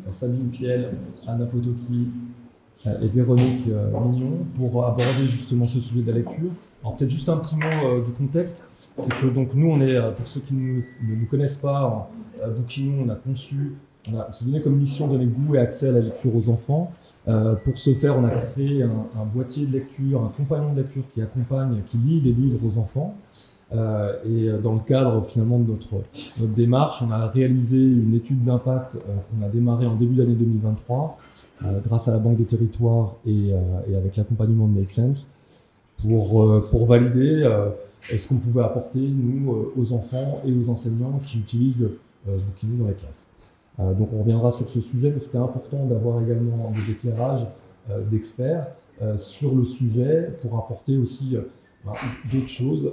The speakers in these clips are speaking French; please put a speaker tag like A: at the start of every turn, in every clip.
A: Sabine Piel, Anna Potoki et Véronique Mignon pour aborder justement ce sujet de la lecture. Alors peut-être juste un petit mot du contexte, c'est que donc nous on est, pour ceux qui ne nous connaissent pas, Bookinou, on s'est donné comme mission de donner goût et accès à la lecture aux enfants. Pour ce faire, on a créé un boîtier de lecture, un compagnon de lecture qui lit les livres aux enfants. Et dans le cadre finalement de notre démarche, on a réalisé une étude d'impact qu'on a démarrée en début d'année 2023 grâce à la Banque des Territoires et avec l'accompagnement de Make Sense pour valider ce qu'on pouvait apporter nous aux enfants et aux enseignants qui utilisent Bookinou dans les classes. Donc on reviendra sur ce sujet, mais c'était important d'avoir également des éclairages d'experts sur le sujet pour apporter aussi d'autres choses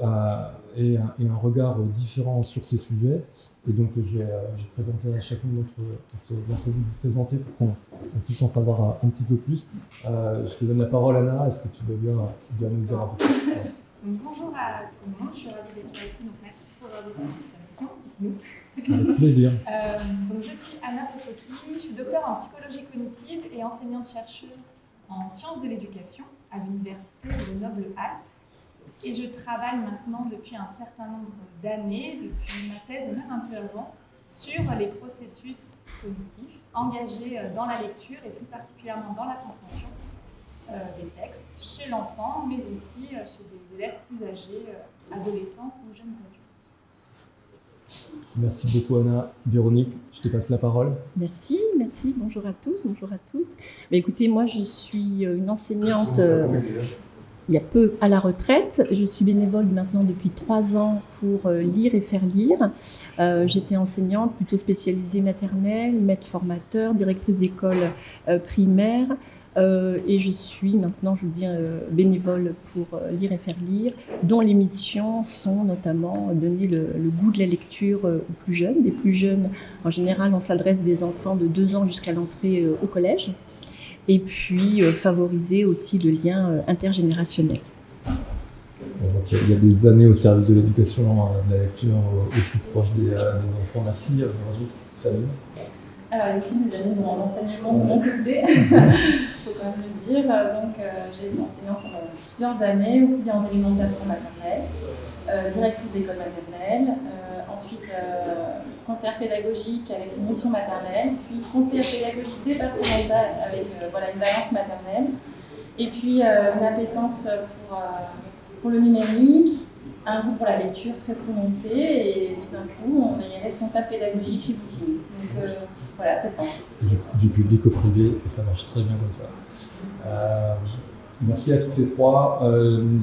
A: et un regard différent sur ces sujets. Et donc j'ai présenté à chacune d'entre vous présenter pour qu'on puisse en savoir un petit peu plus. Je te donne la parole, Anna. Est-ce que tu veux bien nous dire un peu plus?
B: Bonjour à tout le monde, je suis ravie d'être là ici, donc merci pour l'invitation.
A: Avec plaisir.
B: Donc je suis Anna Potoki, je suis docteur en psychologie cognitive et enseignante-chercheuse en sciences de l'éducation à l'université de Grenoble-Alpes. Et je travaille maintenant depuis un certain nombre d'années, depuis ma thèse et même un peu avant, sur les processus cognitifs engagés dans la lecture et plus particulièrement dans la compréhension des textes chez l'enfant, mais aussi chez des élèves plus âgés, adolescents ou jeunes adultes.
A: Merci beaucoup, Anna. Véronique, je te passe la parole.
C: Merci. Bonjour à tous, bonjour à toutes. Mais écoutez, moi je suis une enseignante il y a peu à la retraite. Je suis bénévole maintenant depuis 3 ans pour lire et faire lire. J'étais enseignante plutôt spécialisée maternelle, maître formateur, directrice d'école primaire. Et je suis maintenant, je vous dis, bénévole pour lire et faire lire, dont les missions sont notamment donner le goût de la lecture aux plus jeunes. Des plus jeunes, en général, on s'adresse des enfants de 2 ans jusqu'à l'entrée au collège. Et puis favoriser aussi le lien intergénérationnel.
A: Donc, il y a des années au service de l'éducation, de la lecture au plus proche des enfants. Merci. Salut.
D: Alors, il y a aussi des années dans l'enseignement de mon côté, il faut quand même le dire. Donc, j'ai été enseignante pendant plusieurs années, aussi bien en élémentaire qu'en maternelle, directrice d'école maternelle, ensuite conseillère pédagogique avec une mission maternelle, puis conseillère pédagogique départementale avec une balance maternelle, et puis une appétence pour le numérique, un goût pour la lecture très prononcé, et tout d'un coup, on est responsable pédagogique chez Bookinou. Donc voilà, c'est ça.
A: Du public au privé, et ça marche très bien comme ça. Merci à toutes les trois.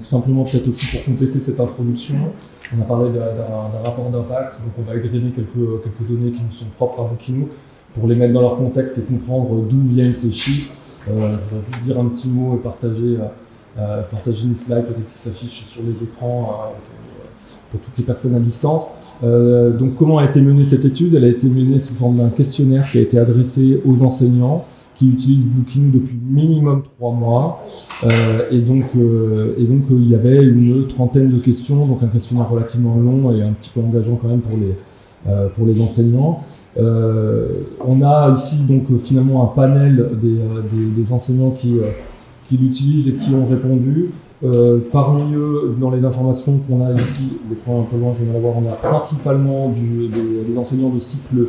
A: Simplement, peut-être aussi pour compléter cette introduction, on a parlé d'un rapport d'impact, donc on va égrener quelques données qui nous sont propres à Bookinou pour les mettre dans leur contexte et comprendre d'où viennent ces chiffres. Je voudrais juste dire un petit mot et partager une slide peut-être qui s'affiche sur les écrans pour toutes les personnes à distance. Donc comment a été menée cette étude? Elle a été menée sous forme d'un questionnaire qui a été adressé aux enseignants qui utilisent Bookinou depuis minimum 3 mois. Et donc il y avait une trentaine de questions, donc un questionnaire relativement long et un petit peu engageant quand même pour les enseignants. On a ici donc finalement un panel des enseignants qui l'utilisent et qui ont répondu. Parmi eux, dans les informations qu'on a ici, l'écran un peu loin, je vais l'avoir, on a principalement des enseignants de cycle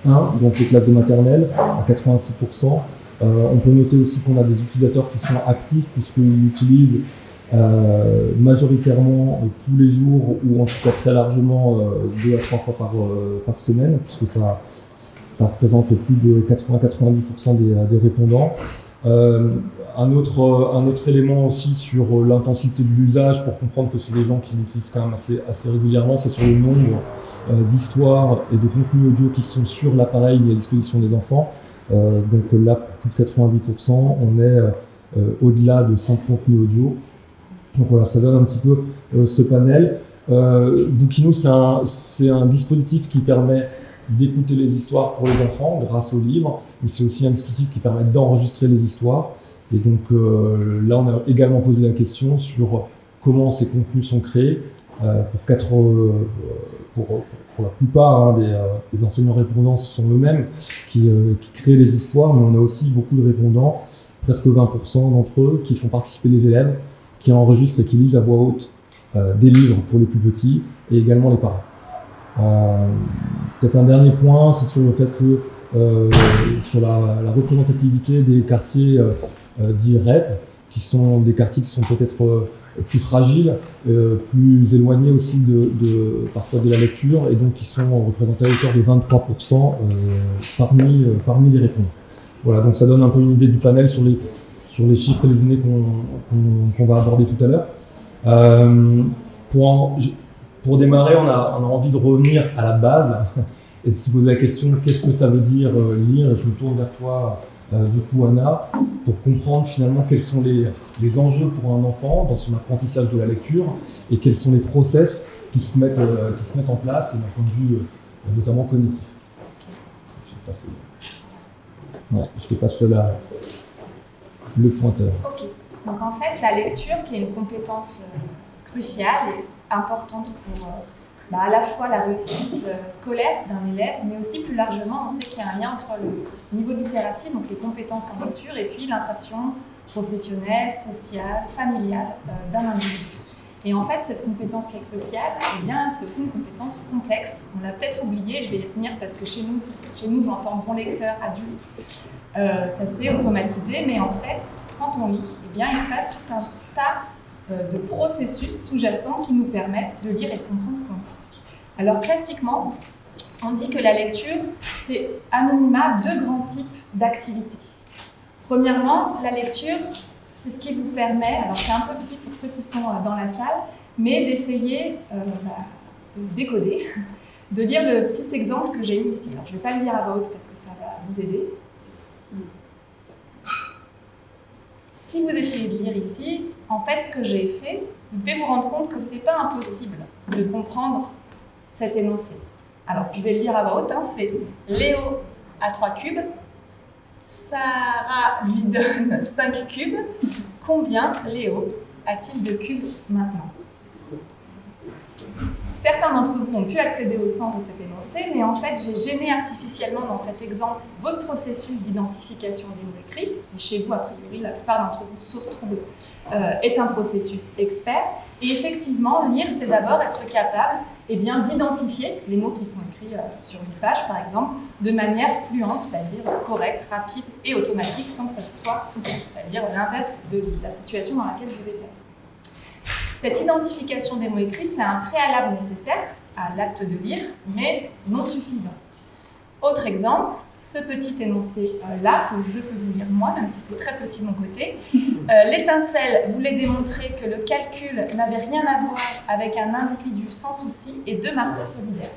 A: 1, donc les classes de maternelle, à 86%. On peut noter aussi qu'on a des utilisateurs qui sont actifs, puisqu'ils utilisent majoritairement tous les jours, ou en tout cas très largement 2 à 3 fois par semaine, puisque ça représente plus de 80-90% des répondants. Un autre élément aussi sur l'intensité de l'usage, pour comprendre que c'est des gens qui l'utilisent quand même assez régulièrement, c'est sur le nombre d'histoires et de contenus audio qui sont sur l'appareil mis à disposition des enfants. Donc là, pour plus de 90%, on est au-delà de 5 contenus audio. Donc voilà, ça donne un petit peu ce panel. Bookinou, c'est un dispositif qui permet d'écouter les histoires pour les enfants grâce aux livres, mais c'est aussi un dispositif qui permet d'enregistrer les histoires. Et donc là, on a également posé la question sur comment ces contenus sont créés pour pour la plupart des enseignants répondants, ce sont eux-mêmes qui créent les histoires, mais on a aussi beaucoup de répondants, presque 20% d'entre eux, qui font participer les élèves, qui enregistrent et qui lisent à voix haute des livres pour les plus petits, et également les parents. Peut-être un dernier point, c'est sur le fait que sur la représentativité des quartiers dits REP, qui sont des quartiers qui sont peut-être plus fragiles, plus éloignés aussi parfois de la lecture, et donc qui sont représentés à hauteur de 23% parmi les répondants. Voilà, donc ça donne un peu une idée du panel sur les chiffres et les données qu'on va aborder tout à l'heure. Pour démarrer, on a envie de revenir à la base et de se poser la question qu'est-ce que ça veut dire lire. Je me tourne vers toi, du coup, Anna, pour comprendre finalement quels sont les enjeux pour un enfant dans son apprentissage de la lecture et quels sont les process qui se mettent en place d'un point de vue notamment cognitif. Je te passe le pointeur.
B: Ok. Donc en fait, la lecture, qui est une compétence cruciale et importante pour à la fois la réussite scolaire d'un élève, mais aussi plus largement, on sait qu'il y a un lien entre le niveau de littératie, donc les compétences en lecture, et puis l'insertion professionnelle, sociale, familiale d'un individu. Et en fait, cette compétence qui est cruciale, eh bien, c'est aussi une compétence complexe. On l'a peut-être oublié, je vais y revenir parce que chez nous, j'entends bon lecteur, adulte, ça s'est automatisé, mais en fait, quand on lit, eh bien, il se passe tout un tas de processus sous-jacents qui nous permettent de lire et de comprendre ce qu'on lit. Alors classiquement, on dit que la lecture, c'est à minima deux grands types d'activités. Premièrement, la lecture, c'est ce qui vous permet, alors c'est un peu petit pour ceux qui sont dans la salle, mais d'essayer de décoder, de lire le petit exemple que j'ai mis ici. Alors je ne vais pas le lire à voix haute parce que ça va vous aider. Si vous essayez de lire ici, en fait, ce que j'ai fait, vous devez vous rendre compte que ce n'est pas impossible de comprendre cet énoncé. Alors, je vais le lire à voix haute, c'est Léo a 3 cubes, Sarah lui donne 5 cubes, combien Léo a-t-il de cubes maintenant? Certains d'entre vous ont pu accéder au sens de cet énoncé, mais en fait, j'ai gêné artificiellement dans cet exemple votre processus d'identification des mots écrits, qui chez vous, a priori, la plupart d'entre vous, sauf trouble, est un processus expert. Et effectivement, lire, c'est d'abord être capable d'identifier les mots qui sont écrits sur une page, par exemple, de manière fluente, c'est-à-dire correcte, rapide et automatique, sans que ça soit foutu, c'est-à-dire l'inverse de la situation dans laquelle je vous ai placé. Cette identification des mots écrits, c'est un préalable nécessaire à l'acte de lire, mais non suffisant. Autre exemple, ce petit énoncé-là, que je peux vous lire moi, même si c'est très petit de mon côté. L'étincelle voulait démontrer que le calcul n'avait rien à voir avec un individu sans souci et 2 marteaux solidaires.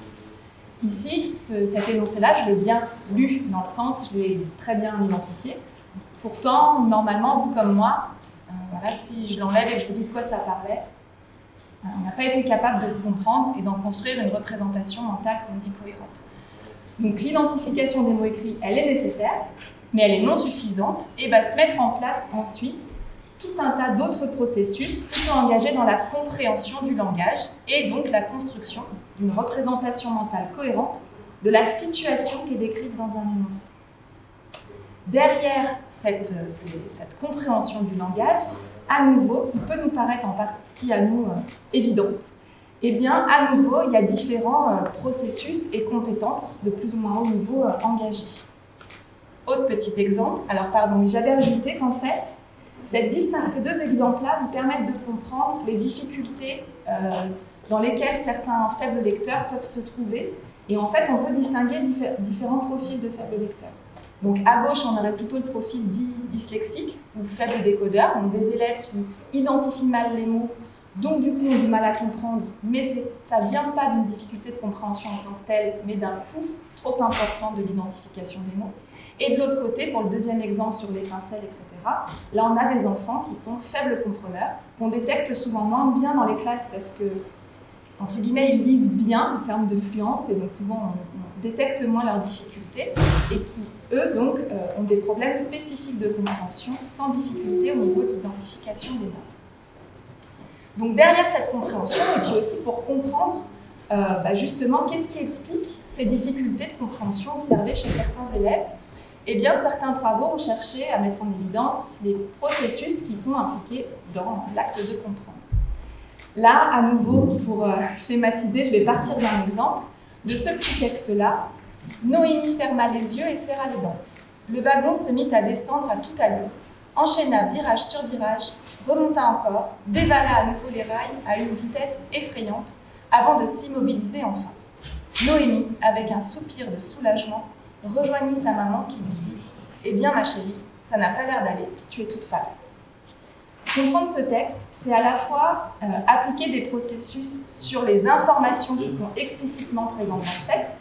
B: Ici, cet énoncé-là, je l'ai bien lu dans le sens, je l'ai très bien identifié. Pourtant, normalement, vous comme moi, si je l'enlève et que je vous dis de quoi ça parlait, on n'a pas été capable de le comprendre et d'en construire une représentation mentale qu'on dit cohérente. Donc l'identification des mots écrits, elle est nécessaire, mais elle est non suffisante et va se mettre en place ensuite tout un tas d'autres processus plutôt engagés dans la compréhension du langage et donc la construction d'une représentation mentale cohérente de la situation qui est décrite dans un énoncé. Derrière cette compréhension du langage, à nouveau, qui peut nous paraître en partie à nous évidente, eh bien, à nouveau, il y a différents processus et compétences de plus ou moins haut niveau engagés. Autre petit exemple, j'avais ajouté qu'en fait, ces 2 exemples-là vous permettent de comprendre les difficultés dans lesquelles certains faibles lecteurs peuvent se trouver. Et en fait, on peut distinguer différents profils de faibles lecteurs. Donc à gauche, on aurait plutôt le profil dit dyslexique ou faible décodeur, donc des élèves qui identifient mal les mots, donc du coup ont du mal à comprendre, mais ça ne vient pas d'une difficulté de compréhension en tant que telle, mais d'un coût trop important de l'identification des mots. Et de l'autre côté, pour le deuxième exemple sur l'étincelle, etc., là on a des enfants qui sont faibles compreneurs, qu'on détecte souvent moins bien dans les classes parce que, entre guillemets, ils lisent bien en termes de fluence, et donc souvent on détecte moins leurs difficultés, et qui, eux, donc, ont des problèmes spécifiques de compréhension, sans difficulté au niveau de l'identification des mots. Donc derrière cette compréhension, et puis aussi pour comprendre justement, qu'est-ce qui explique ces difficultés de compréhension observées chez certains élèves? Eh bien, certains travaux ont cherché à mettre en évidence les processus qui sont impliqués dans l'acte de comprendre. Là, à nouveau, pour schématiser, je vais partir d'un exemple de ce petit texte-là. Noémie ferma les yeux et serra les dents. Le wagon se mit à descendre à toute allure, enchaîna virage sur virage, remonta encore, dévala à nouveau les rails à une vitesse effrayante, avant de s'immobiliser enfin. Noémie, avec un soupir de soulagement, rejoignit sa maman qui lui dit « Eh bien ma chérie, ça n'a pas l'air d'aller, tu es toute pâle. » Comprendre ce texte, c'est à la fois appliquer des processus sur les informations qui sont explicitement présentes dans ce texte.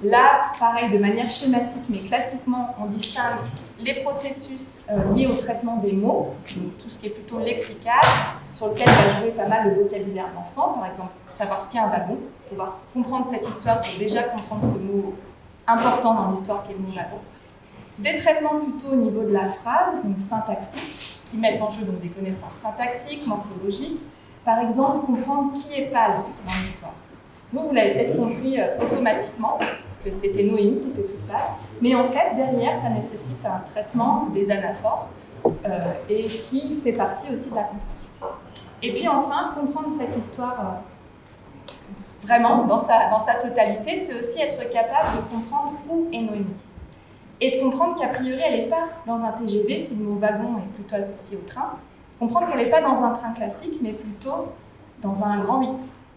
B: Là, pareil, de manière schématique, mais classiquement, on distingue les processus liés au traitement des mots, donc tout ce qui est plutôt lexical, sur lequel va jouer pas mal le vocabulaire de l'enfant, par exemple, savoir ce qu'est un wagon. Pour pouvoir comprendre cette histoire, il faut déjà comprendre ce mot important dans l'histoire qu'est le mot wagon. Des traitements plutôt au niveau de la phrase, donc syntaxique, qui mettent en jeu donc des connaissances syntaxiques, morphologiques. Par exemple, comprendre qui est pâle dans l'histoire. Vous l'avez peut-être compris automatiquement, que c'était Noémie qui était toute pâle, mais en fait, derrière, ça nécessite un traitement des anaphores et qui fait partie aussi de la compréhension. Et puis enfin, comprendre cette histoire vraiment dans sa totalité, c'est aussi être capable de comprendre où est Noémie. Et de comprendre qu'a priori, elle n'est pas dans un TGV, si le mot wagon est plutôt associé au train. Comprendre qu'elle n'est pas dans un train classique, mais plutôt dans un grand 8.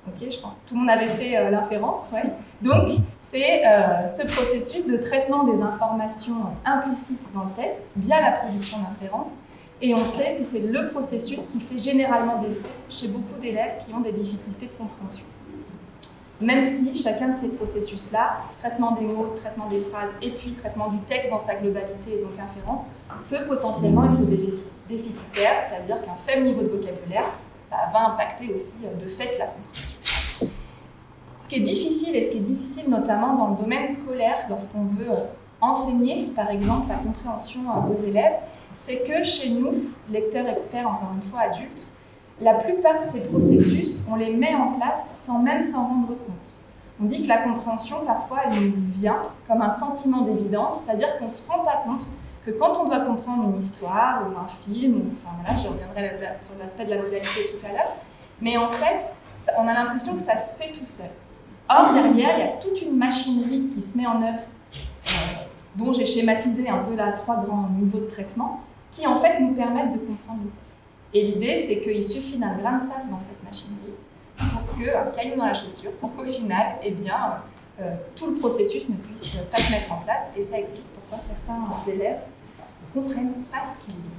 B: Ok, je pense. Tout le monde avait fait l'inférence, ouais. Donc, c'est ce processus de traitement des informations implicites dans le texte via la production d'inférences. Et on sait que c'est le processus qui fait généralement défaut chez beaucoup d'élèves qui ont des difficultés de compréhension. Même si chacun de ces processus-là, traitement des mots, traitement des phrases et puis traitement du texte dans sa globalité et donc inférence, peut potentiellement être déficitaire, c'est-à-dire qu'un faible niveau de vocabulaire va impacter aussi de fait la compréhension. Ce qui est difficile, et ce qui est difficile notamment dans le domaine scolaire, lorsqu'on veut enseigner, par exemple, la compréhension aux élèves, c'est que chez nous, lecteurs experts, encore une fois adultes, la plupart de ces processus, on les met en place sans même s'en rendre compte. On dit que la compréhension, parfois, elle nous vient comme un sentiment d'évidence, c'est-à-dire qu'on ne se rend pas compte que quand on doit comprendre une histoire ou un film, enfin voilà, je reviendrai sur l'aspect de la modalité tout à l'heure, mais en fait, on a l'impression que ça se fait tout seul. Or, derrière, il y a toute une machinerie qui se met en œuvre, dont j'ai schématisé un peu là 3 grands niveaux de traitement, qui en fait nous permettent de comprendre le texte. Et l'idée, c'est qu'il suffit d'un grain de sable dans cette machinerie pour qu'un caillou dans la chaussure, pour qu'au final, eh bien, tout le processus ne puisse pas se mettre en place. Et ça explique pourquoi certains élèves ne comprennent pas ce qu'ils lisent.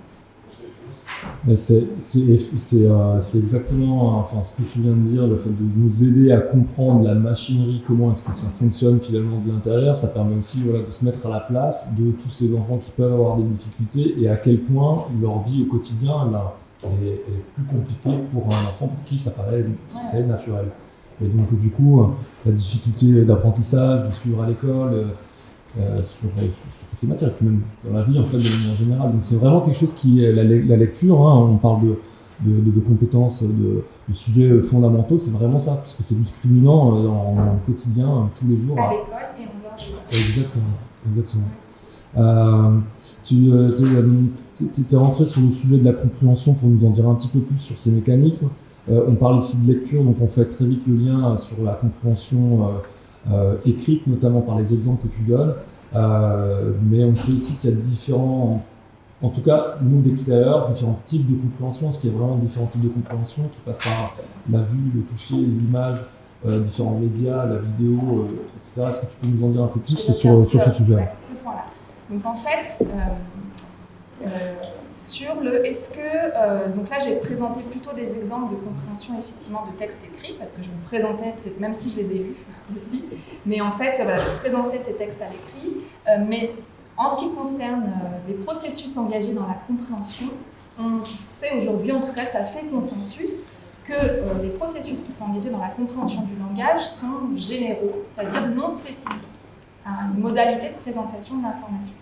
A: C'est exactement enfin, ce que tu viens de dire, le fait de nous aider à comprendre la machinerie, comment est-ce que ça fonctionne finalement de l'intérieur. Ça permet aussi de se mettre à la place de tous ces enfants qui peuvent avoir des difficultés et à quel point leur vie au quotidien est plus compliquée pour un enfant pour qui ça paraît très naturel. Et donc du coup, la difficulté d'apprentissage, de suivre à l'école, sur toutes les matières, puis même dans la vie en fait de manière générale. Donc c'est vraiment quelque chose qui est la lecture, on parle de compétences, de sujets fondamentaux, c'est vraiment ça, parce que c'est discriminant dans le quotidien, tous les jours.
B: À l'école et en dehors de l'école.
A: Exactement. Tu es rentré sur le sujet de la compréhension pour nous en dire un petit peu plus sur ces mécanismes. On parle ici de lecture, donc on fait très vite le lien sur la compréhension écrite, notamment par les exemples que tu donnes. Mais on sait aussi qu'il y a différents, en tout cas nous d'extérieur, différents types de compréhension. Est-ce qu'il y a vraiment différents types de compréhension qui passent par la vue, le toucher, l'image, différents médias, la vidéo, etc. Est-ce que tu peux nous en dire un peu plus sur ce sujet-là?
B: Ouais, ce point-là. Donc en fait, sur le est-ce que donc là j'ai présenté plutôt des exemples de compréhension effectivement de textes écrits parce que je vous présentais, même si je les ai lus aussi, mais en fait voilà, je présentais ces textes à l'écrit, mais en ce qui concerne les processus engagés dans la compréhension, on sait aujourd'hui, en tout cas ça fait consensus, que les processus qui sont engagés dans la compréhension du langage sont généraux, c'est-à-dire non spécifiques, une modalité de présentation de l'information.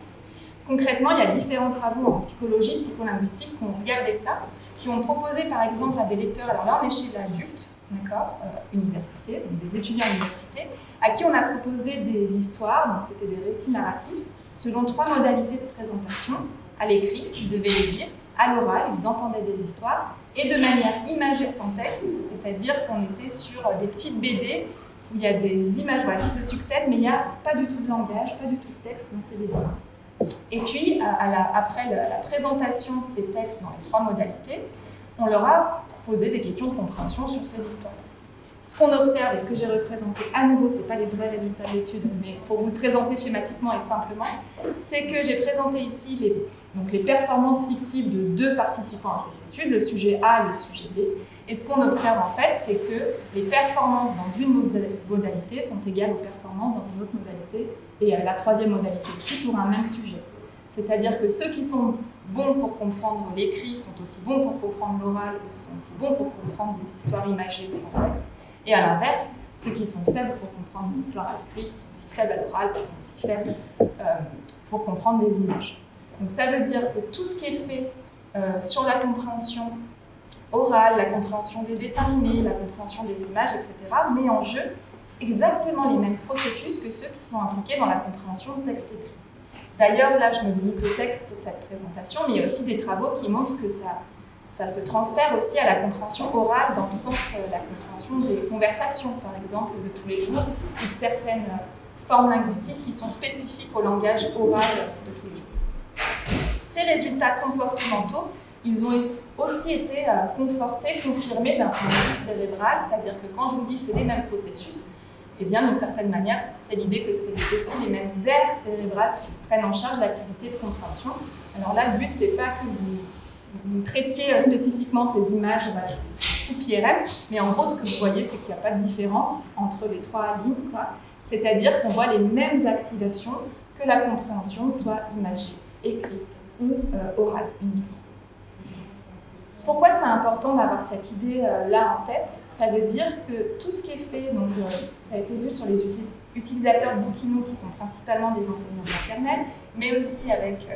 B: Concrètement, il y a différents travaux en psychologie, psycholinguistique qui ont regardé ça, qui ont proposé par exemple à des lecteurs, alors là on est chez l'adulte, d'accord, université, donc des étudiants à l'université, à qui on a proposé des histoires, donc c'était des récits narratifs, selon 3 modalités de présentation. À l'écrit, ils devaient les lire, à l'oral, ils entendaient des histoires, et de manière imagée sans texte, c'est-à-dire qu'on était sur des petites BD où il y a des images qui se succèdent, mais il n'y a pas du tout de langage, pas du tout de texte dans ces BD. Et puis, après la présentation de ces textes dans les 3 modalités, on leur a posé des questions de compréhension sur ces histoires. Ce qu'on observe, et ce que j'ai représenté à nouveau, ce n'est pas les vrais résultats de l'étude, mais pour vous le présenter schématiquement et simplement, c'est que j'ai présenté ici les performances fictives de 2 participants à cette étude, le sujet A et le sujet B. Et ce qu'on observe en fait, c'est que les performances dans une modalité sont égales aux performances dans une autre modalité, et la 3e modalité aussi pour un même sujet. C'est-à-dire que ceux qui sont bons pour comprendre l'écrit sont aussi bons pour comprendre l'oral, sont aussi bons pour comprendre des histoires imagées sans texte. Et à l'inverse, ceux qui sont faibles pour comprendre une histoire à l'écrit sont aussi faibles à l'oral, sont aussi faibles pour comprendre des images. Donc ça veut dire que tout ce qui est fait sur la compréhension orale, la compréhension des dessins animés, la compréhension des images, etc., met en jeu exactement les mêmes processus que ceux qui sont impliqués dans la compréhension de texte écrit. D'ailleurs, là, je me limite au texte pour cette présentation, mais il y a aussi des travaux qui montrent que ça se transfère aussi à la compréhension orale, dans le sens de la compréhension des conversations, par exemple, de tous les jours, ou de certaines formes linguistiques qui sont spécifiques au langage oral de tous les jours. Ces résultats comportementaux, ils ont aussi été confortés, confirmés d'un point de vue cérébral, c'est-à-dire que quand je vous dis c'est les mêmes processus, eh bien, d'une certaine manière, c'est l'idée que c'est aussi les mêmes aires cérébrales qui prennent en charge l'activité de compréhension. Alors là, le but, c'est pas que vous traitiez spécifiquement ces images, c'est tout IRM, mais en gros, ce que vous voyez, c'est qu'il n'y a pas de différence entre les 3 lignes, c'est-à-dire qu'on voit les mêmes activations que la compréhension soit imagée, écrite ou orale uniquement. Pourquoi c'est important d'avoir cette idée-là en tête? Ça veut dire que tout ce qui est fait, donc ça a été vu sur les utilisateurs Bookino qui sont principalement des enseignants maternels, mais aussi avec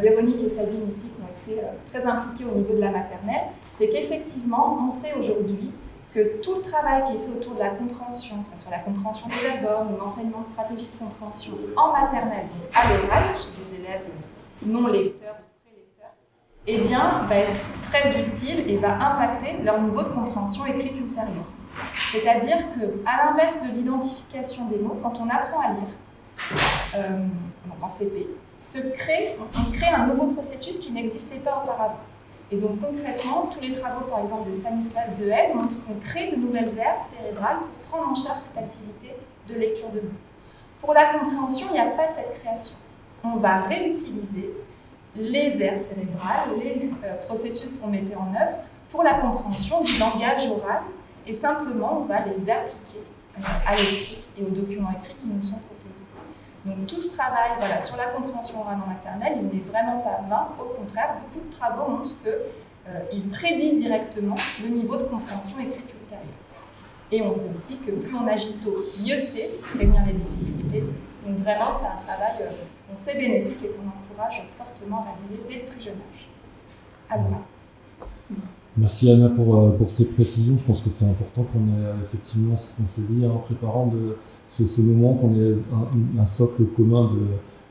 B: Véronique et Sabine ici qui ont été très impliquées au niveau de la maternelle, c'est qu'effectivement, on sait aujourd'hui que tout le travail qui est fait autour de la compréhension, que ce soit la compréhension des abords ou l'enseignement de stratégie de compréhension en maternelle, à l'oral, chez des élèves non lecteurs, eh bien, va être très utile et va impacter leur niveau de compréhension écrite ultérieure. C'est-à-dire qu'à l'inverse de l'identification des mots, quand on apprend à lire, donc en CP, on crée un nouveau processus qui n'existait pas auparavant. Et donc concrètement, tous les travaux, par exemple, de Stanislas Dehaene montrent qu'on crée de nouvelles aires cérébrales pour prendre en charge cette activité de lecture de mots. Pour la compréhension, il n'y a pas cette création. On va réutiliser les aires cérébrales, les processus qu'on mettait en œuvre pour la compréhension du langage oral, et simplement on va les appliquer à l'écrit et aux documents écrits qui nous sont proposés. Donc tout ce travail sur la compréhension orale en maternelle, il n'est vraiment pas vain, au contraire, beaucoup de travaux montrent qu'il prédit directement le niveau de compréhension écrite ultérieure. Et on sait aussi que plus on agit tôt, mieux c'est prévenir les difficultés. Donc vraiment, c'est un travail on sait bénéfique et qu'on encourage fortement à réaliser dès le plus jeune âge. Alors,
A: merci Anna pour ces précisions. Je pense que c'est important qu'on ait effectivement ce qu'on s'est dit en préparant de ce moment, qu'on ait un socle commun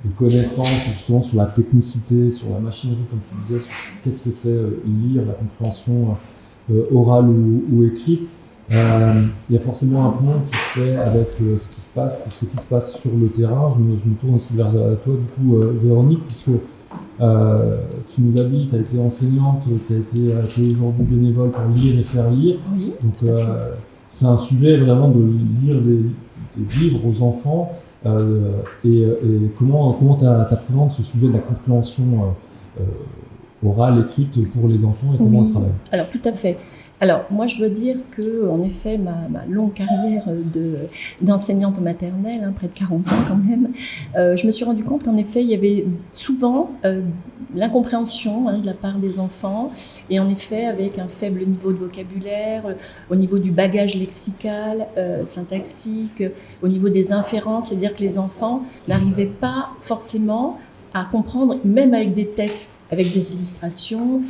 A: de connaissances justement sur la technicité, sur la machinerie, comme tu disais, sur qu'est-ce que c'est lire, la compréhension orale ou écrite. Il y a forcément un point qui se fait avec ce qui se passe sur le terrain. Je me tourne aussi vers toi, du coup, Véronique, puisque tu nous as dit, tu as été enseignante, tu as été aujourd'hui bénévole pour lire et faire lire.
C: Oui,
A: donc c'est un sujet vraiment de lire des livres aux enfants. Et comment tu appréhendes ce sujet de la compréhension orale, écrite pour les enfants et comment on travaille?
C: Alors tout à fait. Alors, moi, je dois dire que, en effet, ma longue carrière d'enseignante maternelle, près de 40 ans quand même, je me suis rendu compte qu'en effet, il y avait souvent l'incompréhension de la part des enfants, et en effet, avec un faible niveau de vocabulaire, au niveau du bagage lexical, syntaxique, au niveau des inférences, c'est-à-dire que les enfants n'arrivaient pas forcément à comprendre, même avec des textes, avec des illustrations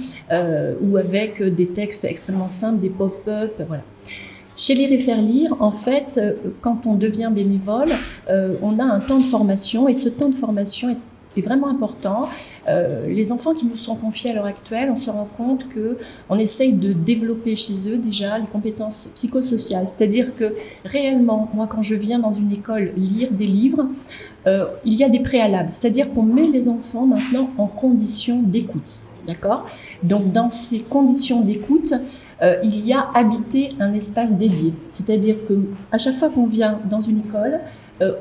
C: ou avec des textes extrêmement simples, des pop-up, voilà. Chez Lire et Faire Lire, en fait, quand on devient bénévole, on a un temps de formation et ce temps de formation est vraiment important. Les enfants qui nous sont confiés à l'heure actuelle, on se rend compte qu'on essaye de développer chez eux déjà les compétences psychosociales. C'est-à-dire que réellement, moi quand je viens dans une école lire des livres, il y a des préalables. C'est-à-dire qu'on met les enfants maintenant en condition d'écoute. D'accord ? Donc dans ces conditions d'écoute, il y a habité un espace dédié. C'est-à-dire qu'à chaque fois qu'on vient dans une école,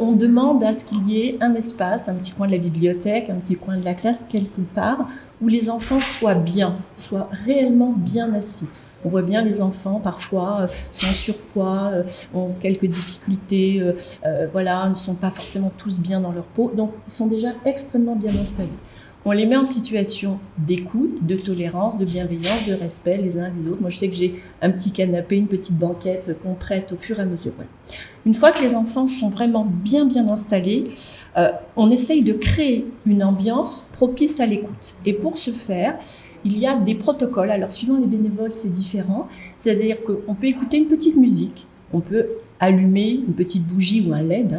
C: on demande à ce qu'il y ait un espace, un petit coin de la bibliothèque, un petit coin de la classe, quelque part, où les enfants soient bien, soient réellement bien assis. On voit bien les enfants, parfois, sont en surpoids, ont quelques difficultés, voilà, ne sont pas forcément tous bien dans leur peau, donc ils sont déjà extrêmement bien installés. On les met en situation d'écoute, de tolérance, de bienveillance, de respect les uns les autres. Moi, je sais que j'ai un petit canapé, une petite banquette qu'on prête au fur et à mesure. Ouais. Une fois que les enfants sont vraiment bien installés, on essaye de créer une ambiance propice à l'écoute. Et pour ce faire, il y a des protocoles. Alors, suivant les bénévoles, c'est différent. C'est-à-dire qu'on peut écouter une petite musique, on peut allumer une petite bougie ou un LED.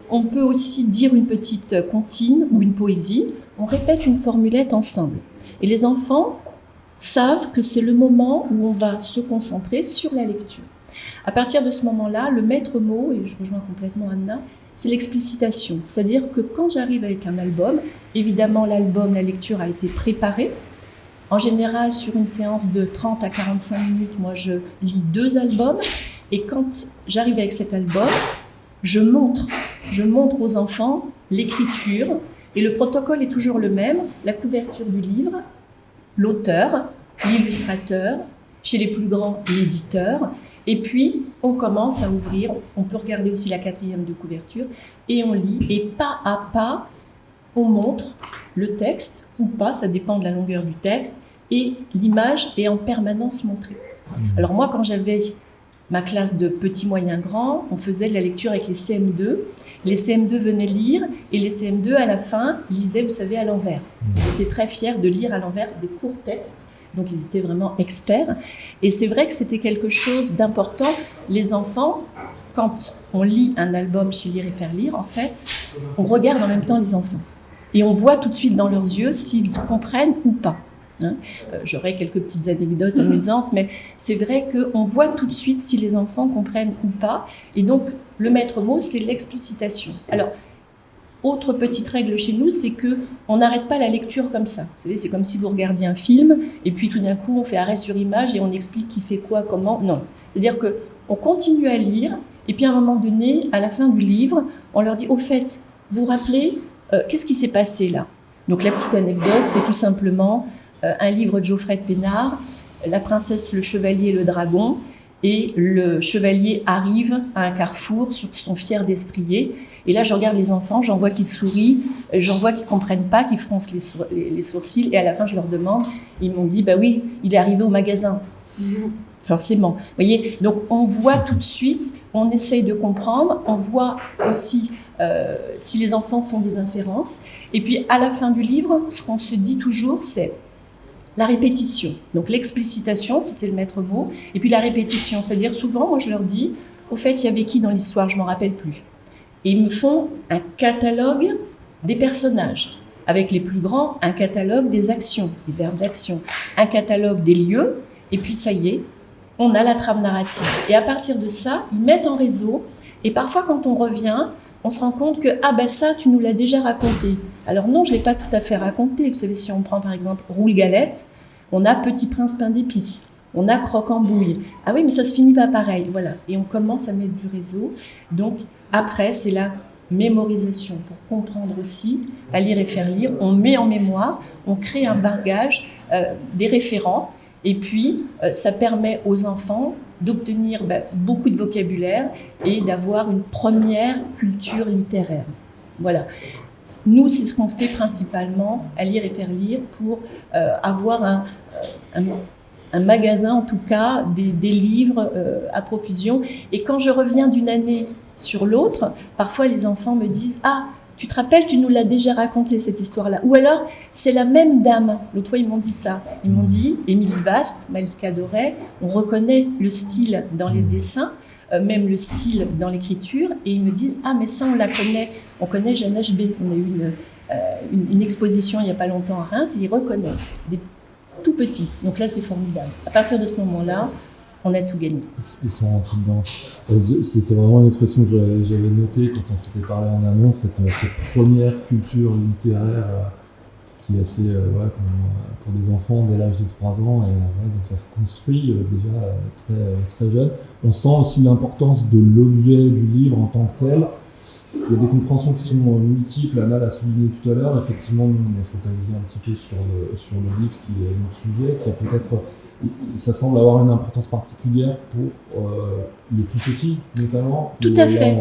C: On peut aussi dire une petite comptine ou une poésie. On répète une formulette ensemble. Et les enfants savent que c'est le moment où on va se concentrer sur la lecture. À partir de ce moment-là, le maître mot, et je rejoins complètement Anna, c'est l'explicitation. C'est-à-dire que quand j'arrive avec un album, évidemment l'album, la lecture a été préparée. En général, sur une séance de 30 à 45 minutes, moi je lis 2 albums. Et quand j'arrive avec cet album, je montre aux enfants l'écriture. Et le protocole est toujours le même, la couverture du livre, l'auteur, l'illustrateur, chez les plus grands, l'éditeur. Et puis, on commence à ouvrir, on peut regarder aussi la 4e de couverture, et on lit. Et pas à pas, on montre le texte, ou pas, ça dépend de la longueur du texte, et l'image est en permanence montrée. Alors moi, quand j'avais ma classe de petits, moyens, grands, on faisait de la lecture avec les CM2. Les CM2 venaient lire et les CM2, à la fin, lisaient, vous savez, à l'envers. Ils étaient très fiers de lire à l'envers des courts textes, donc ils étaient vraiment experts. Et c'est vrai que c'était quelque chose d'important. Les enfants, quand on lit un album chez Lire et Faire Lire, en fait, on regarde en même temps les enfants. Et on voit tout de suite dans leurs yeux s'ils comprennent ou pas. J'aurais quelques petites anecdotes amusantes, mais c'est vrai qu'on voit tout de suite si les enfants comprennent ou pas. Et donc, le maître mot, c'est l'explicitation. Alors, autre petite règle chez nous, c'est qu'on n'arrête pas la lecture comme ça. Vous savez, c'est comme si vous regardiez un film, et puis tout d'un coup, on fait arrêt sur image et on explique qui fait quoi, comment. Non. C'est-à-dire qu'on continue à lire, et puis à un moment donné, à la fin du livre, on leur dit, au fait, vous vous rappelez, qu'est-ce qui s'est passé là? Donc, la petite anecdote, c'est tout simplement un livre de Geoffrey de Pénard, La princesse, le chevalier et le dragon, et le chevalier arrive à un carrefour sur son fier destrier, et là je regarde les enfants, j'en vois qui sourient, j'en vois qui comprennent pas, qui froncent les sourcils, et à la fin je leur demande, ils m'ont dit bah oui, il est arrivé au magasin. Forcément. Vous voyez, donc on voit tout de suite, on essaye de comprendre, on voit aussi si les enfants font des inférences, et puis à la fin du livre, ce qu'on se dit toujours, c'est la répétition. Donc l'explicitation, ça c'est le maître mot, et puis la répétition, c'est-à-dire souvent, moi je leur dis, au fait, il y avait qui dans l'histoire, je m'en rappelle plus. Et ils me font un catalogue des personnages, avec les plus grands, un catalogue des actions, des verbes d'action, un catalogue des lieux, et puis ça y est, on a la trame narrative. Et à partir de ça, ils mettent en réseau, et parfois quand on revient, on se rend compte que « Ah ben ça, tu nous l'as déjà raconté ». Alors non, je ne l'ai pas tout à fait raconté. Vous savez, si on prend par exemple Roule-Galette, on a Petit Prince pain d'épices, on a Croque-en-bouille. Ah oui, mais ça se finit pas pareil, voilà. Et on commence à mettre du réseau. Donc après, c'est la mémorisation pour comprendre aussi, à Lire et Faire Lire. On met en mémoire, on crée un bagage, des référents, et puis ça permet aux enfants d'obtenir beaucoup de vocabulaire et d'avoir une première culture littéraire. Voilà. Nous, c'est ce qu'on fait principalement à Lire et Faire Lire pour avoir un magasin, en tout cas, des livres à profusion. Et quand je reviens d'une année sur l'autre, parfois les enfants me disent « Ah, tu te rappelles, tu nous l'as déjà raconté cette histoire-là. Ou alors, c'est la même dame. L'autre fois, ils m'ont dit ça. Ils m'ont dit, Émilie Vast, Malika Doré, on reconnaît le style dans les dessins, même le style dans l'écriture, et ils me disent, ah mais ça on la connaît, on connaît Jeanne HB. On a eu une exposition il n'y a pas longtemps à Reims, et ils reconnaissent, des tout petits. Donc là, c'est formidable. À partir de ce moment-là, on a tout gagné.
A: Ils sont rentrés dedans. C'est vraiment une expression que j'avais notée quand on s'était parlé en amont, cette première culture littéraire qui est assez, pour des enfants dès l'âge de 3 ans, et donc ça se construit déjà très jeune. On sent aussi l'importance de l'objet du livre en tant que tel. Il y a des compréhensions qui sont multiples, Anna l'a souligné tout à l'heure. Effectivement, nous, on est focalisé un petit peu sur le livre qui est notre sujet, qui a peut-être, ça semble avoir une importance particulière pour les plus petits, notamment.
C: Tout à fait.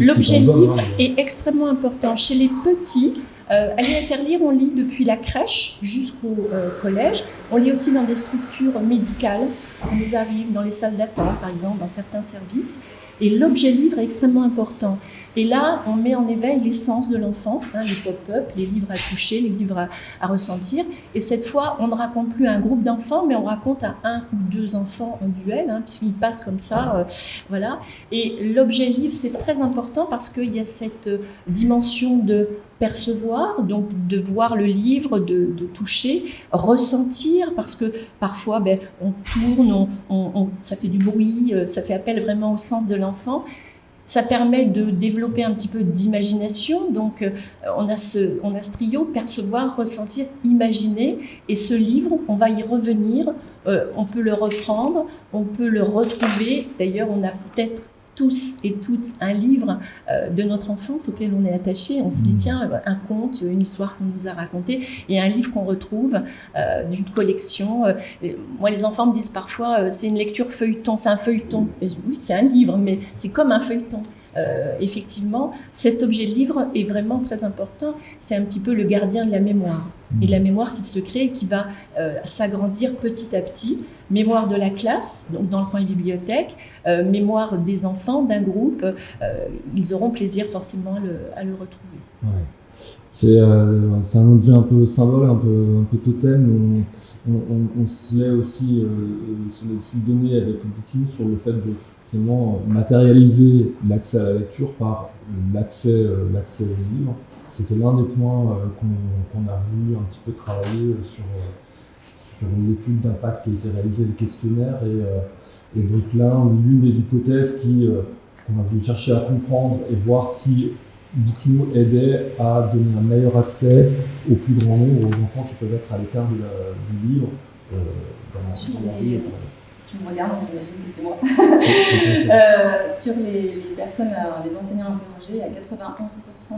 C: L'objet livre est extrêmement important. Chez les petits, à l'IFR Lire, on lit depuis la crèche jusqu'au collège. On lit aussi dans des structures médicales. Ça nous arrive dans les salles d'attente, par exemple, dans certains services. Et l'objet livre est extrêmement important. Et là, on met en éveil l'essence de l'enfant, les pop-up, les livres à toucher, les livres à ressentir. Et cette fois, on ne raconte plus à un groupe d'enfants, mais on raconte à 1 ou 2 enfants en duel, puisqu'ils passent comme ça, voilà. Et l'objet livre, c'est très important parce qu'il y a cette dimension de percevoir, donc de voir le livre, de toucher, ressentir, parce que parfois, on tourne, ça fait du bruit, ça fait appel vraiment au sens de l'enfant. Ça permet de développer un petit peu d'imagination. Donc, on a ce trio, percevoir, ressentir, imaginer. Et ce livre, on va y revenir. On peut le reprendre, on peut le retrouver. D'ailleurs, on a peut-être tous et toutes un livre de notre enfance auquel on est attaché. On se dit, tiens, un conte, une histoire qu'on nous a racontée, et un livre qu'on retrouve d'une collection. Moi, les enfants me disent parfois, c'est une lecture feuilleton, c'est un feuilleton. Et oui, c'est un livre, mais c'est comme un feuilleton. Effectivement, cet objet de livre est vraiment très important. C'est un petit peu le gardien de la mémoire. Et la mémoire qui se crée et qui va s'agrandir petit à petit. Mémoire de la classe, donc dans le coin bibliothèque, mémoire des enfants, d'un groupe. Ils auront plaisir forcément à le retrouver.
A: Ouais. C'est un objet un peu symbole, un peu totem. On se l'est aussi donné avec Bookinou sur le fait de vraiment matérialiser l'accès à la lecture par l'accès aux livres. C'était l'un des points qu'on a voulu un petit peu travailler sur une étude d'impact qui a été réalisée, le questionnaire, et donc là, l'une des hypothèses qu'on a voulu chercher à comprendre et voir si Bookinou aidait à donner un meilleur accès au plus grand nombre, aux enfants qui peuvent être à l'écart du livre.
D: Tu me regardes, j'imagine que c'est moi. Sur les personnes, les enseignants interrogés, il y a 91%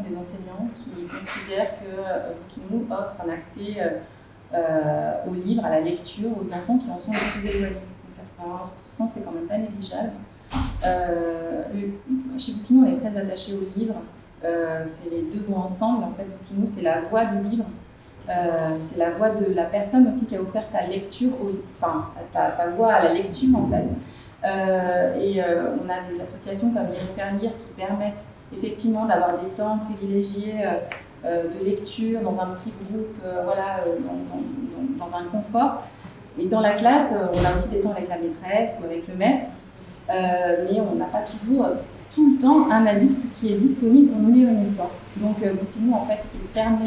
D: des enseignants qui considèrent que Bookinou offre un accès aux livres, à la lecture, aux enfants qui en sont les plus éloignés. 91%, c'est quand même pas négligeable. Chez Bookinou, on est très attaché aux livres. C'est les deux mots ensemble. En fait, Bookinou, c'est la voix du livre. C'est la voix de la personne aussi qui a offert sa lecture, sa voix à la lecture en fait. On a des associations comme l'IFR Lire qui permettent effectivement d'avoir des temps privilégiés de lecture dans un petit groupe, dans un confort. Et dans la classe, on a aussi des temps avec la maîtresse ou avec le maître, mais on n'a pas toujours tout le temps un adulte qui est disponible pour nous lire une histoire. Donc Bookinou, en fait, il permet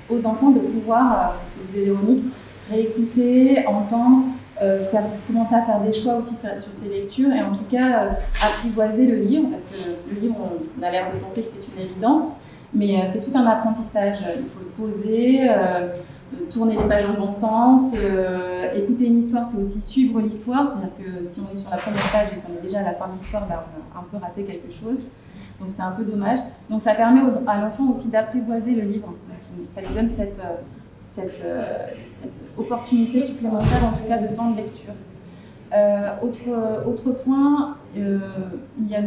D: aux enfants de pouvoir, ce que disait Véronique, réécouter, entendre, commencer à faire des choix aussi sur ces lectures et en tout cas apprivoiser le livre, parce que le livre, on a l'air de penser que c'est une évidence, mais c'est tout un apprentissage. Il faut le poser, tourner les pages dans le bon sens, écouter une histoire, c'est aussi suivre l'histoire, c'est-à-dire que si on est sur la première page et qu'on est déjà à la fin de l'histoire, on a un peu raté quelque chose. Donc c'est un peu dommage. Donc ça permet à l'enfant aussi d'apprivoiser le livre. Ça lui donne cette opportunité supplémentaire, en tout cas de temps de lecture. Autre point, il y a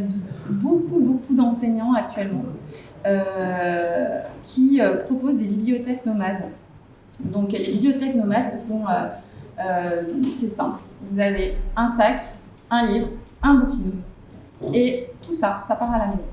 D: beaucoup d'enseignants actuellement qui proposent des bibliothèques nomades. Donc les bibliothèques nomades, c'est simple. Vous avez un sac, un livre, un Bookinou, et tout ça part à la maison.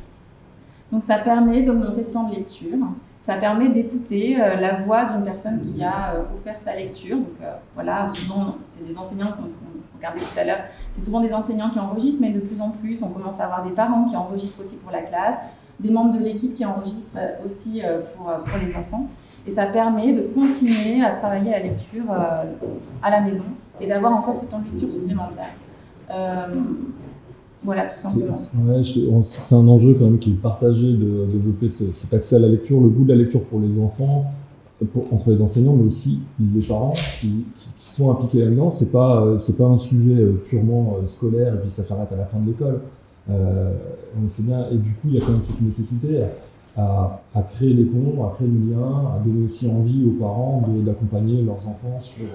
D: Donc ça permet d'augmenter le temps de lecture, ça permet d'écouter la voix d'une personne qui a offert sa lecture. Donc voilà, souvent c'est des enseignants qu'on regardait tout à l'heure, c'est souvent des enseignants qui enregistrent, mais de plus en plus on commence à avoir des parents qui enregistrent aussi pour la classe, des membres de l'équipe qui enregistrent aussi pour les enfants. Et ça permet de continuer à travailler la lecture à la maison et d'avoir encore ce temps de lecture supplémentaire. Voilà, tout simplement.
A: C'est un enjeu quand même qui est partagé de développer cet accès à la lecture, le goût de la lecture pour les enfants, entre les enseignants, mais aussi les parents qui sont impliqués là-dedans. C'est pas un sujet purement scolaire et puis ça s'arrête à la fin de l'école. On sait bien, et du coup, il y a quand même cette nécessité à créer des ponts, à créer du lien, à donner aussi envie aux parents d'accompagner leurs enfants sur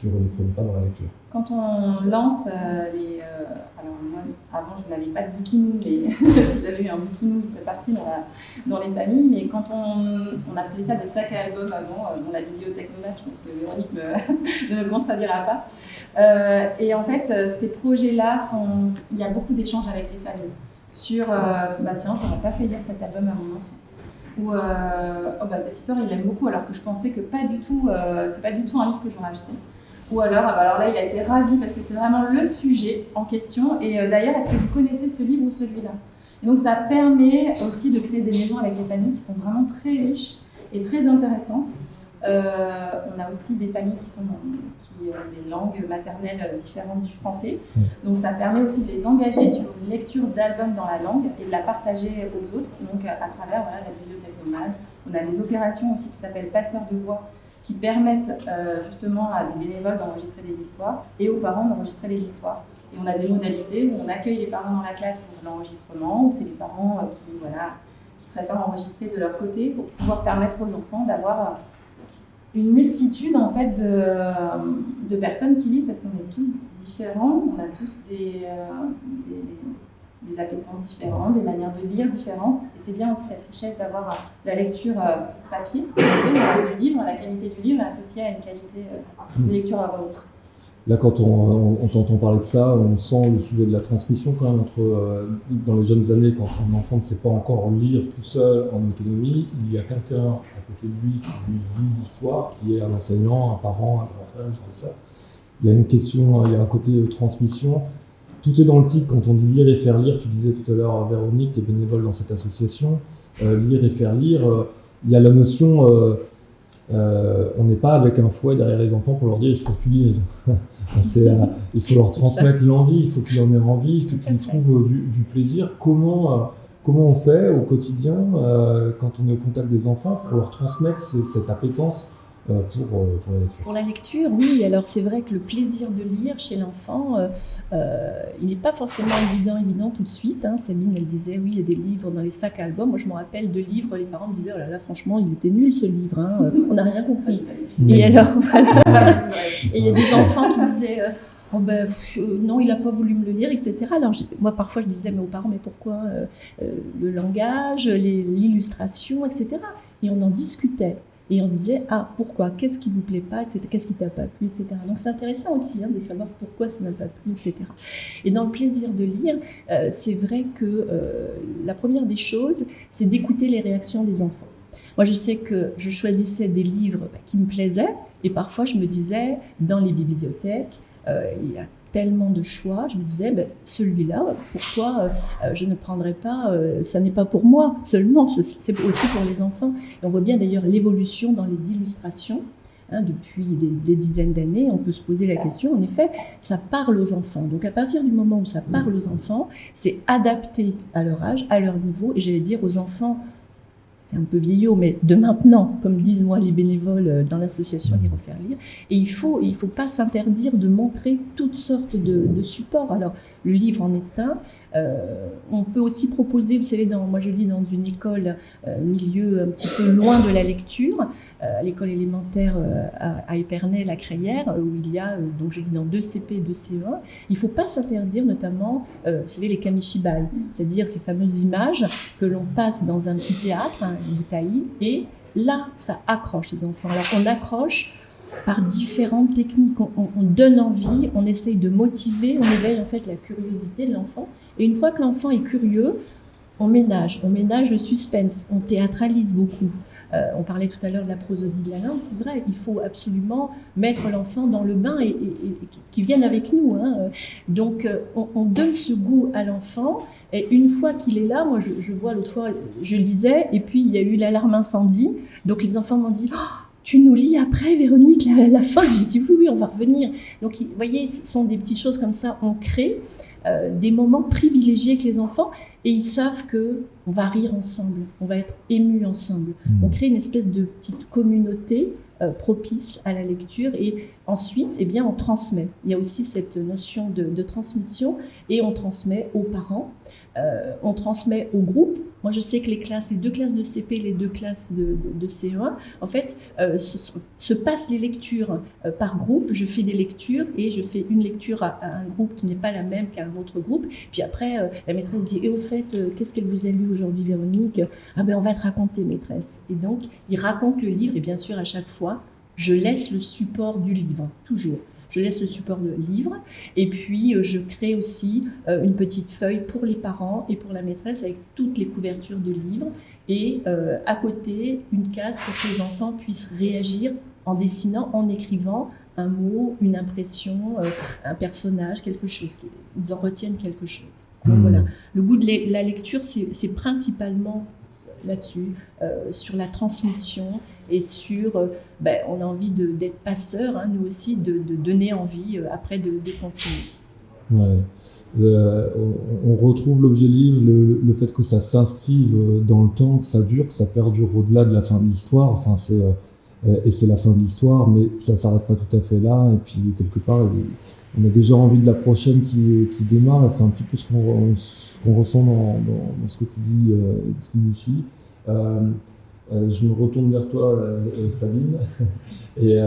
A: les premiers pas dans la lecture.
D: Quand on lance alors moi, avant je n'avais pas de bouquinou, mais si j'avais eu un bouquinou, il serait parti dans les familles, mais quand on appelait ça des sacs à albums avant, dans la bibliothèque nomade, je pense que Véronique ne me contredira pas. Et en fait, ces projets-là, il y a beaucoup d'échanges avec les familles sur tiens, j'aurais pas fait lire cet album à mon enfant. Ou cette histoire, il l'aime beaucoup, alors que je pensais que pas du tout, c'est pas du tout un livre que j'aurais acheté. Ou alors là, il a été ravi parce que c'est vraiment le sujet en question. Et d'ailleurs, est-ce que vous connaissez ce livre ou celui-là? Et donc, ça permet aussi de créer des maisons avec des familles qui sont vraiment très riches et très intéressantes. On a aussi des familles qui ont des langues maternelles différentes du français. Donc, ça permet aussi de les engager sur une lecture d'albums dans la langue et de la partager aux autres. Donc, à travers la bibliothèque nomade. On a des opérations aussi qui s'appellent Passeurs de voix, qui permettent justement à des bénévoles d'enregistrer des histoires et aux parents d'enregistrer des histoires. Et on a des modalités où on accueille les parents dans la classe pour l'enregistrement, où c'est les parents qui préfèrent enregistrer de leur côté pour pouvoir permettre aux enfants d'avoir une multitude en fait de personnes qui lisent, parce qu'on est tous différents, on a tous des appétences différentes, des manières de lire différentes, et c'est bien aussi cette richesse d'avoir la lecture papier, du livre, la qualité du livre associée à une qualité de lecture à voix haute.
A: Là, quand on t'entend parler de ça, on sent le sujet de la transmission quand même dans les jeunes années, quand un enfant ne sait pas encore lire tout seul en autonomie, il y a quelqu'un à côté de lui qui lui lit l'histoire, qui est un enseignant, un parent, un grand frère, une grande sœur. Il y a une question, il y a un côté transmission. Tout est dans le titre, quand on dit lire et faire lire, tu disais tout à l'heure, Véronique, tu es bénévole dans cette association, lire et faire lire, il y a la notion, on n'est pas avec un fouet derrière les enfants pour leur dire il faut que tu lises. Il faut leur transmettre l'envie, il faut qu'ils en aient envie, il faut qu'ils trouvent du plaisir. Comment on fait au quotidien, quand on est au contact des enfants, pour leur transmettre cette appétence pour la lecture?
C: Pour la lecture, oui. Alors c'est vrai que le plaisir de lire chez l'enfant, il n'est pas forcément évident tout de suite. Sabine, elle disait, oui, il y a des livres dans les sacs à albums. Moi, je me rappelle de livres, les parents me disaient, oh là là, franchement, il était nul ce livre, on n'a rien compris. Et alors, voilà. Et il y a des enfants qui disaient, non, il n'a pas voulu me le lire, etc. Alors moi, parfois, je disais aux parents, mais pourquoi le langage, l'illustration, etc. Et on en discutait. Et on disait, pourquoi? Qu'est-ce qui vous plaît pas, etc. Qu'est-ce qui t'a pas plu, etc. Donc c'est intéressant aussi de savoir pourquoi ça n'a pas plu, etc. Et dans le plaisir de lire, c'est vrai que la première des choses, c'est d'écouter les réactions des enfants. Moi, je sais que je choisissais des livres qui me plaisaient, et parfois je me disais, dans les bibliothèques, il y a tellement de choix, je me disais, celui-là, pourquoi je ne prendrais pas, ça n'est pas pour moi seulement, c'est aussi pour les enfants. Et on voit bien d'ailleurs l'évolution dans les illustrations, depuis des dizaines d'années, on peut se poser la question, en effet, ça parle aux enfants. Donc à partir du moment où ça parle aux enfants, c'est adapté à leur âge, à leur niveau, et j'allais dire aux enfants, c'est un peu vieillot, mais de maintenant, comme disent moi les bénévoles dans l'association Lire ou faire lire. Et il faut pas s'interdire de montrer toutes sortes de supports. Alors, le livre en est un. On peut aussi proposer, vous savez, moi je lis dans une école, milieu un petit peu loin de la lecture, l'école élémentaire à Épernay, la Crayère, où il y a, donc je lis dans 2 CP et 2 CE1. Il ne faut pas s'interdire notamment, vous savez, les kamishibai, c'est-à-dire ces fameuses images que l'on passe dans un petit théâtre, une bouteille, et là, ça accroche les enfants. Alors on accroche par différentes techniques, on donne envie, on essaye de motiver, on éveille en fait la curiosité de l'enfant. Et une fois que l'enfant est curieux, on ménage le suspense, on théâtralise beaucoup. On parlait tout à l'heure de la prosodie de la langue, c'est vrai, il faut absolument mettre l'enfant dans le bain et qu'il vienne avec nous. Donc on donne ce goût à l'enfant, et une fois qu'il est là, moi je vois l'autre fois, je lisais, et puis il y a eu l'alarme incendie, donc les enfants m'ont dit « Oh, tu nous lis après, Véronique, la fin ?» J'ai dit « Oui, on va revenir. » Donc vous voyez, ce sont des petites choses comme ça, on crée des moments privilégiés avec les enfants, et ils savent que on va rire ensemble, on va être émus ensemble. On crée une espèce de petite communauté propice à la lecture, et ensuite, eh bien, on transmet. Il y a aussi cette notion de transmission, et on transmet aux parents, on transmet au groupe. Moi, je sais que les 2 classes de CP, les 2 classes de CE1, en fait, se passent les lectures par groupe. Je fais des lectures et je fais une lecture à un groupe qui n'est pas la même qu'à un autre groupe. Puis après, la maîtresse dit « Et au fait, qu'est-ce qu'elle vous a lu aujourd'hui, Véronique ?»« Ah ben, on va te raconter, maîtresse. » Et donc, ils racontent le livre, et bien sûr, à chaque fois, je laisse le support du livre, toujours. Je laisse le support de livre, et puis je crée aussi une petite feuille pour les parents et pour la maîtresse avec toutes les couvertures de livres, et à côté une case pour que les enfants puissent réagir en dessinant, en écrivant un mot, une impression, un personnage, quelque chose, ils en retiennent quelque chose. Donc voilà, le goût de la lecture, c'est principalement là-dessus, sur la transmission, et sur, on a envie d'être passeur, nous aussi, de donner envie après de continuer.
A: Ouais. On retrouve l'objet livre, le fait que ça s'inscrive dans le temps, que ça dure, que ça perdure au-delà de la fin de l'histoire. Enfin, c'est la fin de l'histoire, mais ça s'arrête pas tout à fait là. Et puis quelque part, on a déjà envie de la prochaine qui démarre. Et c'est un petit peu ce qu'on ressent dans ce que tu dis ici. Je me retourne vers toi, Sabine, et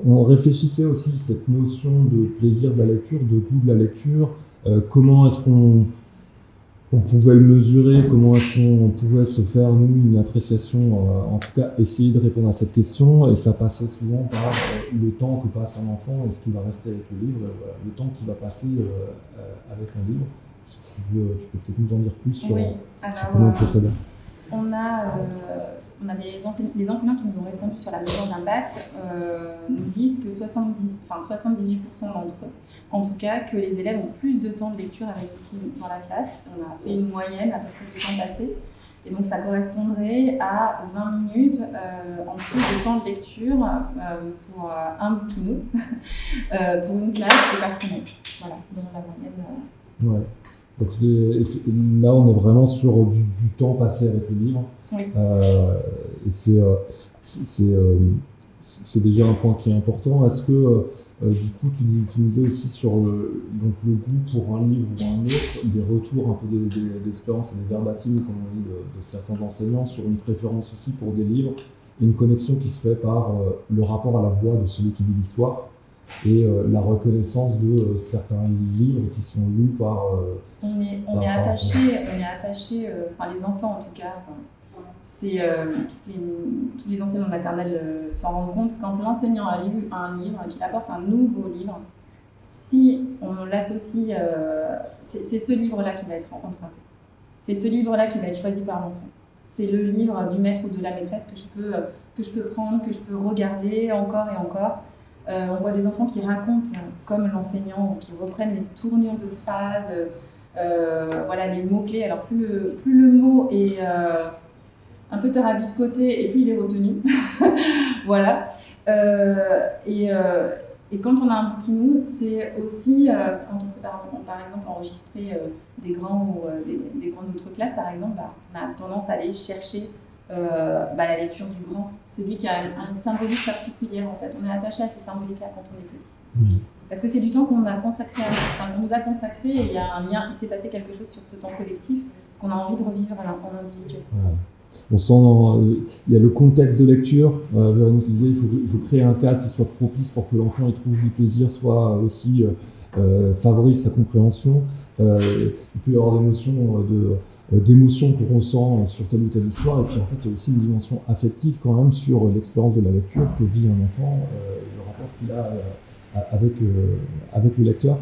A: on réfléchissait aussi à cette notion de plaisir de la lecture, de goût de la lecture. Comment est-ce qu'on pouvait le mesurer, comment est-ce qu'on pouvait se faire, nous, une appréciation, en tout cas essayer de répondre à cette question, et ça passait souvent par le temps que passe un enfant et ce qui va rester avec le livre, le temps qu'il va passer avec un livre. Si tu peux peut-être nous en dire plus sur comment on procède.
D: On a des enseignants qui nous ont répondu sur la mesure d'un bac, nous disent que 78% d'entre eux, en tout cas, que les élèves ont plus de temps de lecture avec nous dans la classe. On a fait une moyenne à peu près du temps passé. Et donc ça correspondrait à 20 minutes en plus de temps de lecture pour un bouquinou, pour une classe et par semaine. Voilà, dans la moyenne.
A: Ouais. Donc là, on est vraiment sur du temps passé avec le livre.
D: Oui.
A: Et c'est déjà un point qui est important. Est-ce que, du coup, tu disais aussi sur le goût pour un livre ou un autre, des retours un peu d'expérience et des verbatims, comme on dit, de certains enseignants, sur une préférence aussi pour des livres, et une connexion qui se fait par le rapport à la voix de celui qui lit l'histoire, et la reconnaissance de certains livres qui sont lus par...
D: On est attaché, enfin les enfants en tout cas, tous les enseignants de maternelle s'en rendent compte, quand l'enseignant a lu un livre, qu'il apporte un nouveau livre, si on l'associe, c'est ce livre-là qui va être emprunté. C'est ce livre-là qui va être choisi par l'enfant. C'est le livre du maître ou de la maîtresse que je peux prendre, que je peux regarder encore et encore. On voit des enfants qui racontent comme l'enseignant, qui reprennent les tournures de phrases, les mots-clés. Alors plus le mot est un peu tarabiscoté et plus il est retenu. Voilà. Et quand on a un bouquinou, c'est aussi quand on fait par exemple enregistrer des grands ou des grands d'autres classes, par exemple, on a tendance à aller chercher la lecture du grand. C'est lui qui a une symbolique particulière en fait. On est attaché à ces symboliques-là quand on est petit. Parce que c'est du temps qu'on a consacré qu'on nous a consacré, et il y a un lien, il s'est passé quelque chose sur ce temps collectif qu'on a envie de revivre en individuel.
A: On sent, il y a le contexte de lecture. Véronique disait, il faut créer un cadre qui soit propice pour que l'enfant y trouve du plaisir, soit aussi favorise sa compréhension. Il peut y avoir des notions d'émotions qu'on ressent sur telle ou telle histoire, et puis en fait il y a aussi une dimension affective quand même sur l'expérience de la lecture que vit un enfant, le rapport qu'il a avec le lecteur.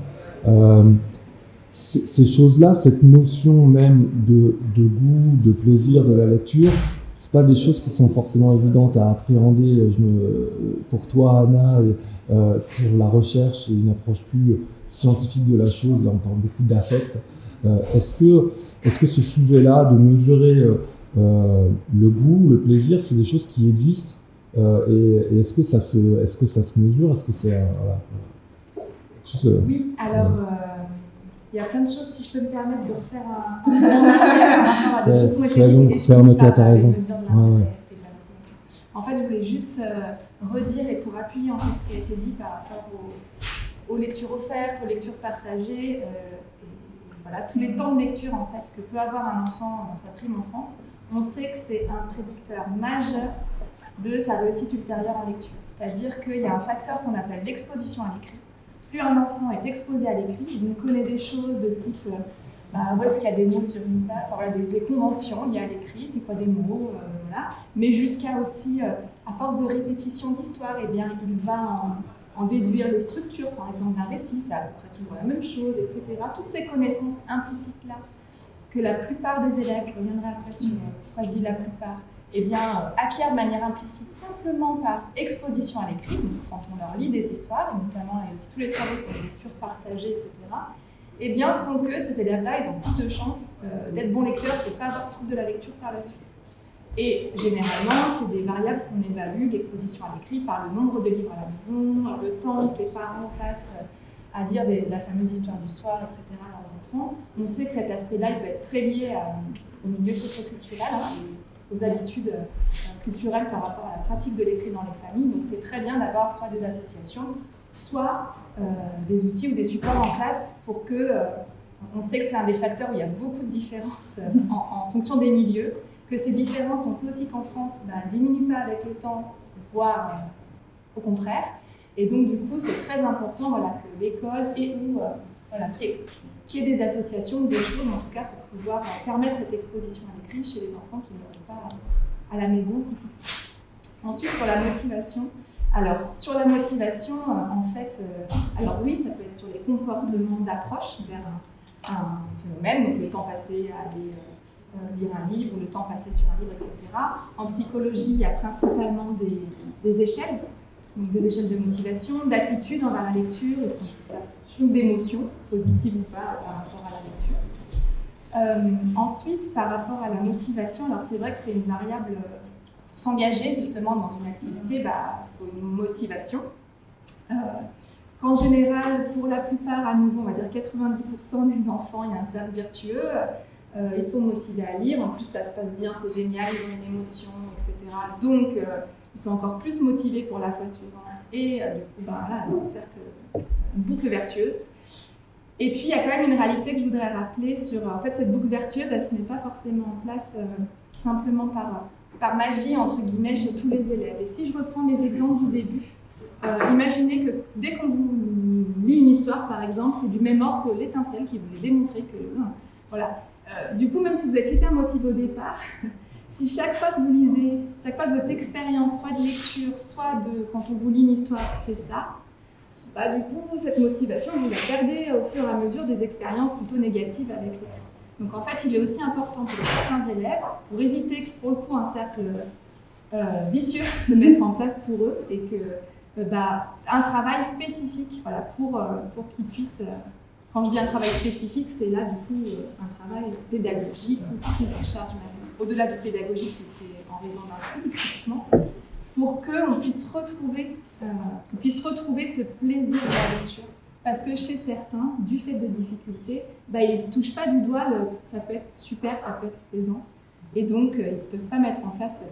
A: ces choses-là, cette notion même de goût, de plaisir, de la lecture, c'est pas des choses qui sont forcément évidentes à appréhender. Pour toi, Anna, pour la recherche et une approche plus scientifique de la chose, là on parle beaucoup d'affect. Est-ce que ce sujet-là, de mesurer le goût, le plaisir, c'est des choses qui existent et est-ce que ça se mesure? Est-ce que c'est
B: Oui, alors il y a plein de choses, si je peux me permettre de refaire par rapport à des choses qui ont été dites
A: permets-toi, t'as raison.
B: En fait, je voulais juste redire et pour appuyer en fait ce qui a été dit par rapport aux lectures offertes, aux lectures partagées, et voilà, tous les temps de lecture en fait que peut avoir un enfant dans sa prime enfance, on sait que c'est un prédicteur majeur de sa réussite ultérieure en lecture. C'est-à-dire qu'il y a un facteur qu'on appelle l'exposition à l'écrit. Plus un enfant est exposé à l'écrit, il connaît des choses de type où est-ce qu'il y a des mots sur une table, enfin, voilà, des conventions liées à l'écrit, c'est quoi des mots, voilà. Mais jusqu'à aussi, à force de répétition d'histoire, eh bien, il va en déduire les structures, par exemple d'un récit, c'est à peu près toujours la même chose, etc. Toutes ces connaissances implicites-là, que la plupart des élèves, je reviendrai après sur pourquoi je dis la plupart, eh bien, acquièrent de manière implicite simplement par exposition à l'écrit, quand on leur lit des histoires, et notamment et aussi tous les travaux sur les lectures partagées, etc., eh bien, font que ces élèves-là, ils ont plus de chances d'être bons lecteurs et pas avoir de trouble de la lecture par la suite. Et généralement, c'est des variables qu'on évalue, l'exposition à l'écrit, par le nombre de livres à la maison, le temps que les parents passent à lire la fameuse histoire du soir, etc., à leurs enfants. On sait que cet aspect-là, il peut être très lié au milieu socio-culturel, aux habitudes culturelles par rapport à la pratique de l'écrit dans les familles. Donc c'est très bien d'avoir soit des associations, soit des outils ou des supports en classe pour que, on sait que c'est un des facteurs où il y a beaucoup de différences en fonction des milieux, que ces différences, on sait aussi qu'en France, ne diminuent pas avec le temps, voire au contraire. Et donc du coup, c'est très important que l'école et qu'il y ait des associations ou des choses, en tout cas, pour pouvoir permettre cette exposition à l'écrit chez les enfants qui n'auraient pas à la maison, typiquement. Ensuite, sur la motivation. Alors, sur la motivation, en fait, alors oui, ça peut être sur les comportements d'approche vers un phénomène, donc le temps passé à aller lire un livre ou le temps passé sur un livre, etc. En psychologie, il y a principalement des échelles, donc des échelles de motivation, d'attitude envers la lecture, est-ce qu'on trouve ça, ou d'émotions, positives ou pas, par rapport à la lecture. Ensuite, par rapport à la motivation, alors c'est vrai que c'est une variable. Pour s'engager justement dans une activité, il faut une motivation. Qu'en général, pour la plupart, à nouveau, on va dire 90% des enfants, il y a un cercle vertueux, ils sont motivés à lire, en plus ça se passe bien, c'est génial, ils ont une émotion, etc. Donc, ils sont encore plus motivés pour la fois suivante. Et du coup, c'est un cercle, une boucle vertueuse. Et puis, il y a quand même une réalité que je voudrais rappeler sur, en fait, cette boucle vertueuse, elle ne se met pas forcément en place simplement par magie, entre guillemets, chez tous les élèves. Et si je reprends mes exemples du début, imaginez que dès qu'on vous lit une histoire, par exemple, c'est du même ordre que l'étincelle qui voulait démontrer que... voilà. Du coup, même si vous êtes hyper motivé au départ, si chaque fois que vous lisez, chaque fois que votre expérience, soit de lecture, soit de quand on vous lit une histoire, c'est ça, du coup, cette motivation, vous la perdez au fur et à mesure des expériences plutôt négatives avec elle. Donc en fait, il est aussi important pour certains élèves, pour éviter que pour le coup un cercle vicieux se mette en place pour eux et que un travail spécifique, pour qu'ils puissent. Quand je dis un travail spécifique, c'est là du coup un travail pédagogique ou prise en charge même. Au-delà du pédagogique, c'est en raison d'un trouble typiquement, pour qu'on puisse retrouver ce plaisir de la lecture. Parce que chez certains, du fait de difficultés, ils ne touchent pas du doigt, ça peut être super, ça peut être plaisant. Et donc, ils ne peuvent pas mettre en place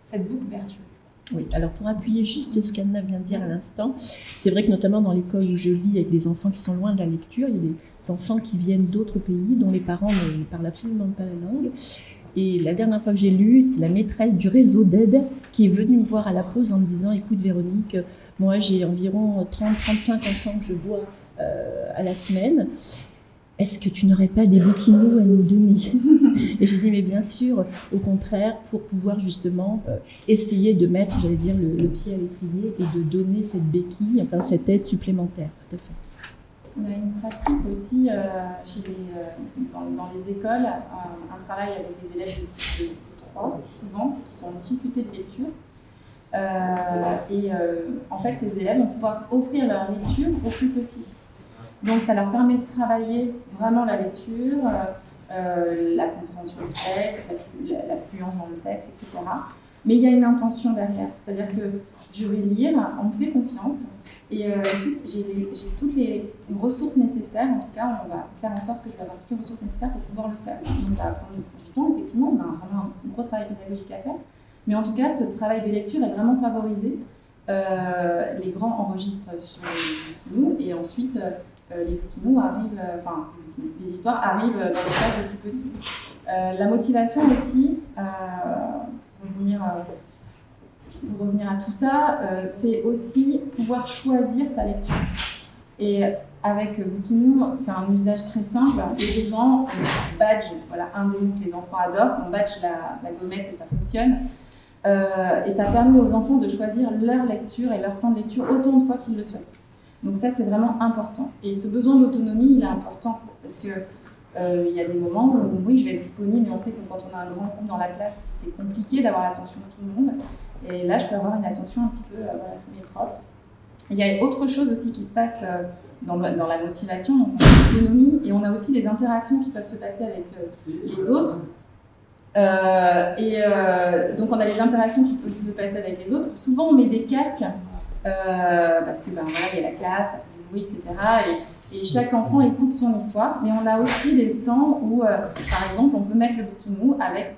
B: cette boucle vertueuse.
C: Oui, alors pour appuyer juste ce qu'Anna vient de dire à l'instant, c'est vrai que notamment dans l'école où je lis avec des enfants qui sont loin de la lecture, il y a des enfants qui viennent d'autres pays dont les parents ne parlent absolument pas la langue. Et la dernière fois que j'ai lu, c'est la maîtresse du réseau d'aide qui est venue me voir à la pause en me disant « Écoute Véronique, moi j'ai environ 30-35 enfants que je vois à la semaine. Est-ce que tu n'aurais pas des bouquinos à nous donner ?» Et j'ai dit « Mais bien sûr, au contraire, pour pouvoir justement essayer de mettre, j'allais dire, le pied à l'étrier et de donner cette béquille, enfin cette aide supplémentaire. » Tout à fait.
D: On a une pratique aussi dans les écoles, un travail avec les élèves de cycle 3, souvent, qui sont en difficulté de lecture. En fait, ces élèves vont pouvoir offrir leur lecture aux plus petits. Donc, ça leur permet de travailler vraiment la lecture, la compréhension du texte, la fluence dans le texte, etc. Mais il y a une intention derrière, c'est-à-dire que je vais lire, on me fait confiance, et j'ai toutes les ressources nécessaires, en tout cas, on va faire en sorte que je vais avoir toutes les ressources nécessaires pour pouvoir le faire. Donc, ça va prendre du temps, effectivement, on a vraiment un gros travail pédagogique à faire. Mais en tout cas, ce travail de lecture est vraiment favorisé. Les grands enregistrent sur nous et ensuite les petits arrivent, les histoires arrivent dans les classes de plus petits. La motivation aussi, pour revenir à tout ça, c'est aussi pouvoir choisir sa lecture. Et avec Bookinou, c'est un usage très simple. Les gens badge, voilà, un des mots que les enfants adorent, on badge la gommette et ça fonctionne. Et ça permet aux enfants de choisir leur lecture et leur temps de lecture autant de fois qu'ils le souhaitent. Donc ça, c'est vraiment important. Et ce besoin d'autonomie, il est important parce que il y a des moments où, oui, je vais être disponible, mais on sait que quand on a un grand groupe dans la classe, c'est compliqué d'avoir l'attention de tout le monde. Et là, je peux avoir une attention un petit peu qui m'est propre. Il y a autre chose aussi qui se passe dans la motivation, donc on a l'autonomie, et on a aussi les interactions qui peuvent se passer avec les autres. Donc on a les interactions qui peuvent se passer avec les autres. Souvent on met des casques parce que voilà, il y a la classe, il y a du bruit, etc. Et chaque enfant écoute son histoire. Mais on a aussi des temps où, par exemple, on peut mettre le Bookinou avec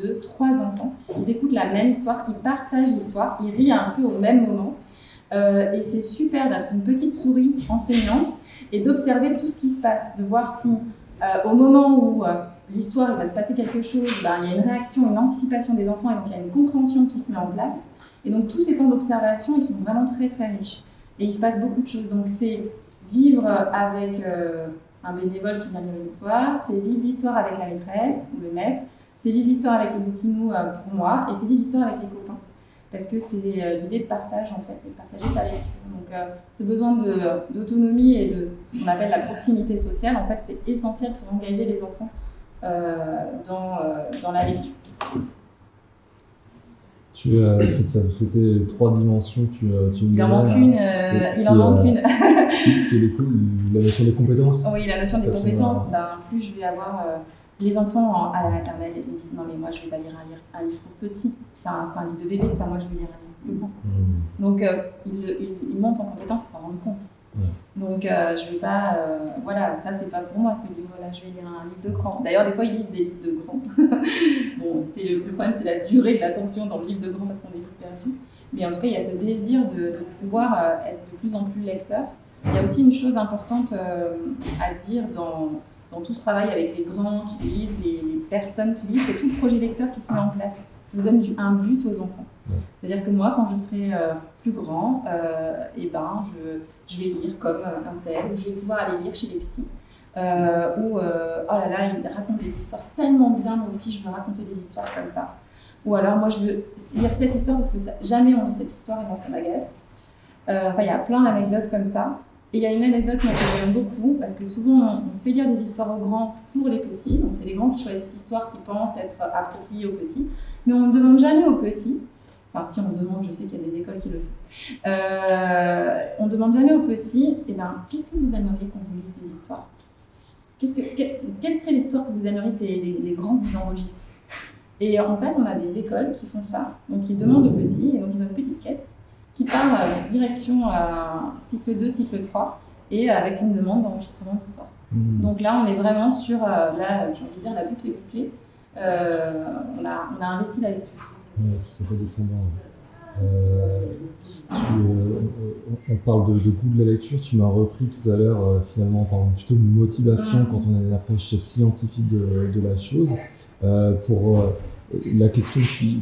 D: 2, 3 enfants. Ils écoutent la même histoire, ils partagent l'histoire, ils rient un peu au même moment. Et c'est super d'être une petite souris enseignante et d'observer tout ce qui se passe, de voir si au moment où l'histoire, il va se passer quelque chose, il y a une réaction, une anticipation des enfants, et donc il y a une compréhension qui se met en place. Et donc tous ces temps d'observation, ils sont vraiment très très riches. Et il se passe beaucoup de choses. Donc c'est vivre avec un bénévole qui vient lire une histoire, c'est vivre l'histoire avec la maîtresse ou le maître, c'est vivre l'histoire avec le Bookinou pour moi, et c'est vivre l'histoire avec les copains. Parce que c'est l'idée de partage en fait, et de partager sa lecture. Donc ce besoin d'autonomie et de ce qu'on appelle la proximité sociale, en fait c'est essentiel pour engager les enfants dans la lecture.
A: C'était 3 dimensions.
D: Il en manque une.
A: Qui est la notion des compétences.
D: Oui, la notion des compétences. Plus je vais avoir les enfants à la maternelle, ils me disent non mais moi je vais pas lire un livre pour petit. C'est un livre de bébé, ça moi je vais lire un livre plus grand. Donc ils montent en compétences et s'en rendent compte. Donc je vais pas, voilà, ça c'est pas pour moi ce livre-là, je vais lire un livre de grand. D'ailleurs des fois ils lisent des livres de grand. Bon, le problème c'est la durée de l'attention dans le livre de grand parce qu'on est plus perdu. Mais en tout cas il y a ce désir de pouvoir être de plus en plus lecteur. Il y a aussi une chose importante à dire dans tout ce travail avec les grands qui lisent, les personnes qui lisent, c'est tout le projet lecteur qui se met en place. Ça donne un but aux enfants. C'est-à-dire que moi, quand je serai plus grand, je vais lire comme un tel, ou je vais pouvoir aller lire chez les petits. Oh là là, il raconte des histoires tellement bien, moi aussi je veux raconter des histoires comme ça. Ou alors moi je veux lire cette histoire parce que jamais on lit cette histoire et moi ça m'agace. Il y a plein d'anecdotes comme ça. Et il y a une anecdote que j'aime beaucoup, parce que souvent on fait lire des histoires aux grands pour les petits, donc c'est les grands qui choisissent l'histoire qui pensent être appropriée aux petits, mais on ne demande jamais aux petits, enfin si on demande, je sais qu'il y a des écoles qui le font, on ne demande jamais aux petits, qu'est-ce que vous aimeriez qu'on vous lise des histoires ? Quelle serait l'histoire que vous aimeriez que les grands vous enregistrent ? Et en fait on a des écoles qui font ça, donc ils demandent aux petits, et donc ils ont une petite caisse, qui part direction cycle 2, cycle 3, et avec une demande d'enregistrement d'histoire. Donc là, on est vraiment sur, j'ai envie de dire, la boucle est bouclée. On a investi la lecture.
A: C'est redescendant. On parle de goût de la lecture, tu m'as repris tout à l'heure, finalement, en parlant plutôt de motivation quand on a une approche scientifique de la chose. La question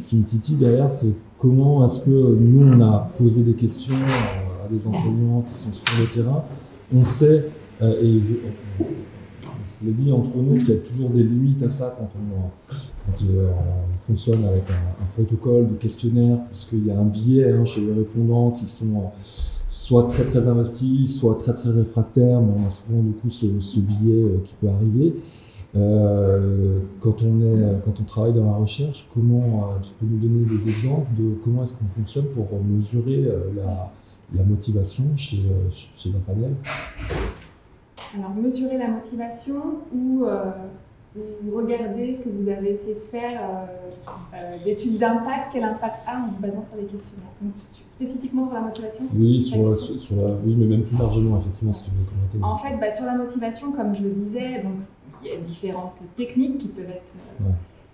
A: qui me titille derrière, c'est comment est-ce que nous, on a posé des questions à des enseignants qui sont sur le terrain. On sait, et on se l'est dit entre nous, qu'il y a toujours des limites à ça quand on fonctionne avec un protocole de questionnaire, puisqu'il y a un biais chez les répondants qui sont soit très très investis, soit très très réfractaires, mais on a souvent du coup ce biais qui peut arriver. Quand on travaille dans la recherche, comment tu peux nous donner des exemples de comment est-ce qu'on fonctionne pour mesurer la motivation chez un panel?
B: Alors, mesurer la motivation ou regarder ce que vous avez essayé de faire d'études d'impact, quel impact a en vous basant sur les questionnaires. Donc, spécifiquement sur la motivation?
A: Oui, oui, mais même plus largement, effectivement, si tu veux commenter.
B: En fait, sur la motivation, comme je le disais, donc, il y a différentes techniques qui peuvent être...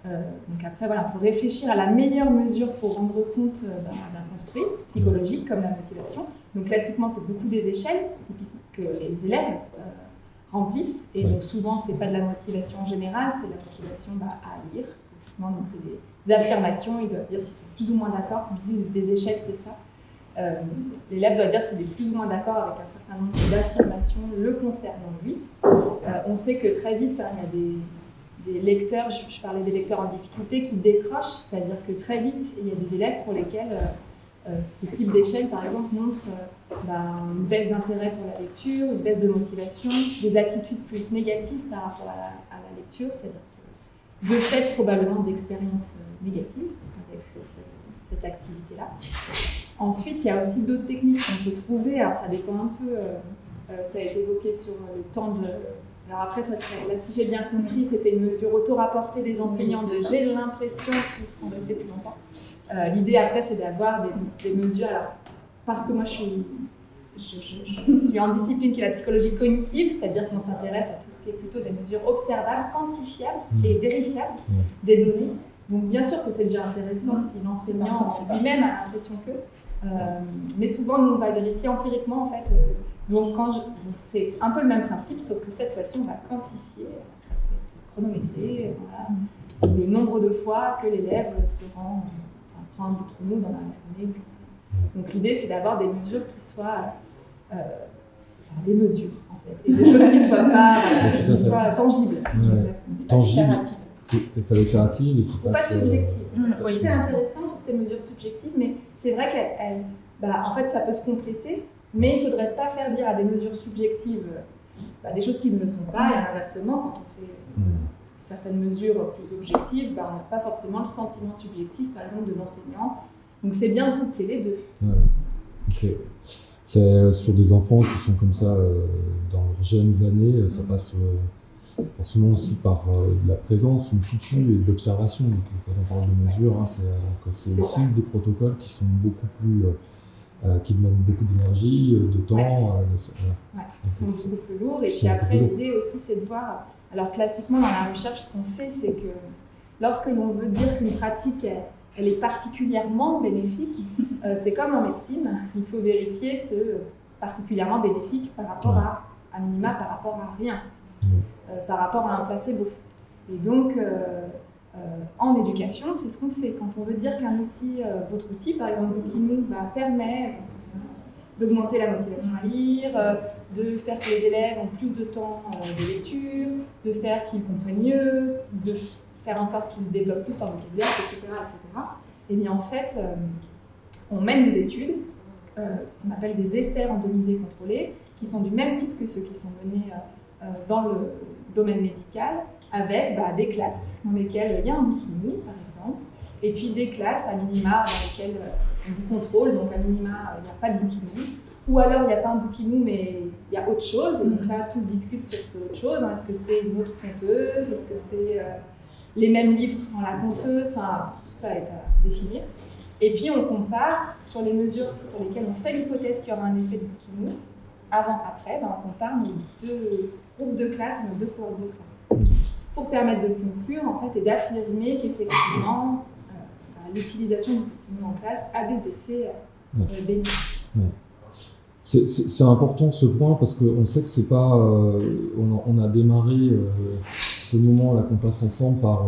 B: donc après, voilà, il faut réfléchir à la meilleure mesure pour rendre compte d'un construit psychologique comme la motivation. Donc classiquement, c'est beaucoup des échelles typiques que les élèves remplissent. Et donc souvent, ce n'est pas de la motivation générale, c'est de la motivation à lire. Donc c'est des affirmations, ils doivent dire s'ils sont plus ou moins d'accord. Des échelles, c'est ça. L'élève doit dire s'il est plus ou moins d'accord avec un certain nombre d'affirmations le concernant lui. On sait que très vite, il y a des lecteurs, je parlais des lecteurs en difficulté, qui décrochent, c'est-à-dire que très vite, il y a des élèves pour lesquels ce type d'échelle, par exemple, montre une baisse d'intérêt pour la lecture, une baisse de motivation, des attitudes plus négatives par rapport à la lecture, c'est-à-dire que, de fait, probablement d'expériences négatives avec cette activité-là. Ensuite, il y a aussi d'autres techniques qu'on peut trouver, alors ça dépend un peu, ça a été évoqué sur le temps de... Alors après, ça serait, là, si j'ai bien compris, c'était une mesure auto-rapportée des enseignants de « j'ai l'impression qu'ils sont restés plus longtemps ». L'idée après, c'est d'avoir des mesures, alors, parce que moi je suis en discipline qui est la psychologie cognitive, c'est-à-dire qu'on s'intéresse à tout ce qui est plutôt des mesures observables, quantifiables et vérifiables des données. Donc bien sûr que c'est déjà intéressant si l'enseignant lui-même a l'impression que, mais souvent nous on va vérifier empiriquement en fait. Donc c'est un peu le même principe, sauf que cette fois-ci on va quantifier, ça peut être chronométré, voilà, le nombre de fois que l'élève se rend, prend un bouquinou dans la journée. Donc l'idée c'est d'avoir des mesures qui soient des mesures en fait, et des choses qui soient tangibles.
A: Tangibles. Déclarative et
B: pas subjective. Oui, c'est intéressant toutes ces mesures subjectives, mais c'est vrai qu'elles, en fait, ça peut se compléter, mais il ne faudrait pas faire dire à des mesures subjectives des choses qui ne le sont pas, et inversement, quand on fait certaines mesures plus objectives, on n'a pas forcément le sentiment subjectif, par exemple, de l'enseignant. Donc c'est bien de coupler les deux.
A: Ok. C'est sur des enfants qui sont comme ça dans leurs jeunes années, ça passe forcément aussi par de la présence in situ et de l'observation. Donc, quand on parle de mesures, c'est aussi des protocoles qui sont beaucoup plus, qui demandent beaucoup d'énergie, de temps.
B: Ils sont beaucoup plus lourds. Et puis après, l'idée aussi, c'est de voir. Alors classiquement, dans la recherche, ce qu'on fait, c'est que lorsque l'on veut dire qu'une pratique elle est particulièrement bénéfique, c'est comme en médecine, il faut vérifier ce particulièrement bénéfique par rapport à minima, par rapport à rien. Par rapport à un placebo. Et donc, en éducation, c'est ce qu'on fait. Quand on veut dire qu'un outil, votre outil, par exemple Bookinou, permet d'augmenter la motivation à lire, de faire que les élèves ont plus de temps de lecture, de faire qu'ils comprennent mieux, de faire en sorte qu'ils développent plus leur vocabulaire, etc. Et bien en fait, on mène des études qu'on appelle des essais randomisés contrôlés, qui sont du même type que ceux qui sont menés dans le domaine médical, avec des classes dans lesquelles il y a un bouquinou, par exemple, et puis des classes à minima dans lesquelles on vous contrôle, donc à minima il n'y a pas de bouquinou, ou alors il n'y a pas un bouquinou mais il y a autre chose, et donc là tous discutent sur ce autre chose, est-ce que c'est une autre conteuse, est-ce que c'est les mêmes livres sans la conteuse, enfin tout ça est à définir. Et puis on compare sur les mesures sur lesquelles on fait l'hypothèse qu'il y aura un effet de bouquinou, avant-après, on compare nos deux groupes de classe, nos deux cohortes de classe, pour permettre de conclure en fait, et d'affirmer qu'effectivement l'utilisation du bouquinou en classe a des effets bénéfiques.
A: C'est important ce point parce qu'on sait que c'est pas. On a démarré ce moment-là qu'on passe ensemble par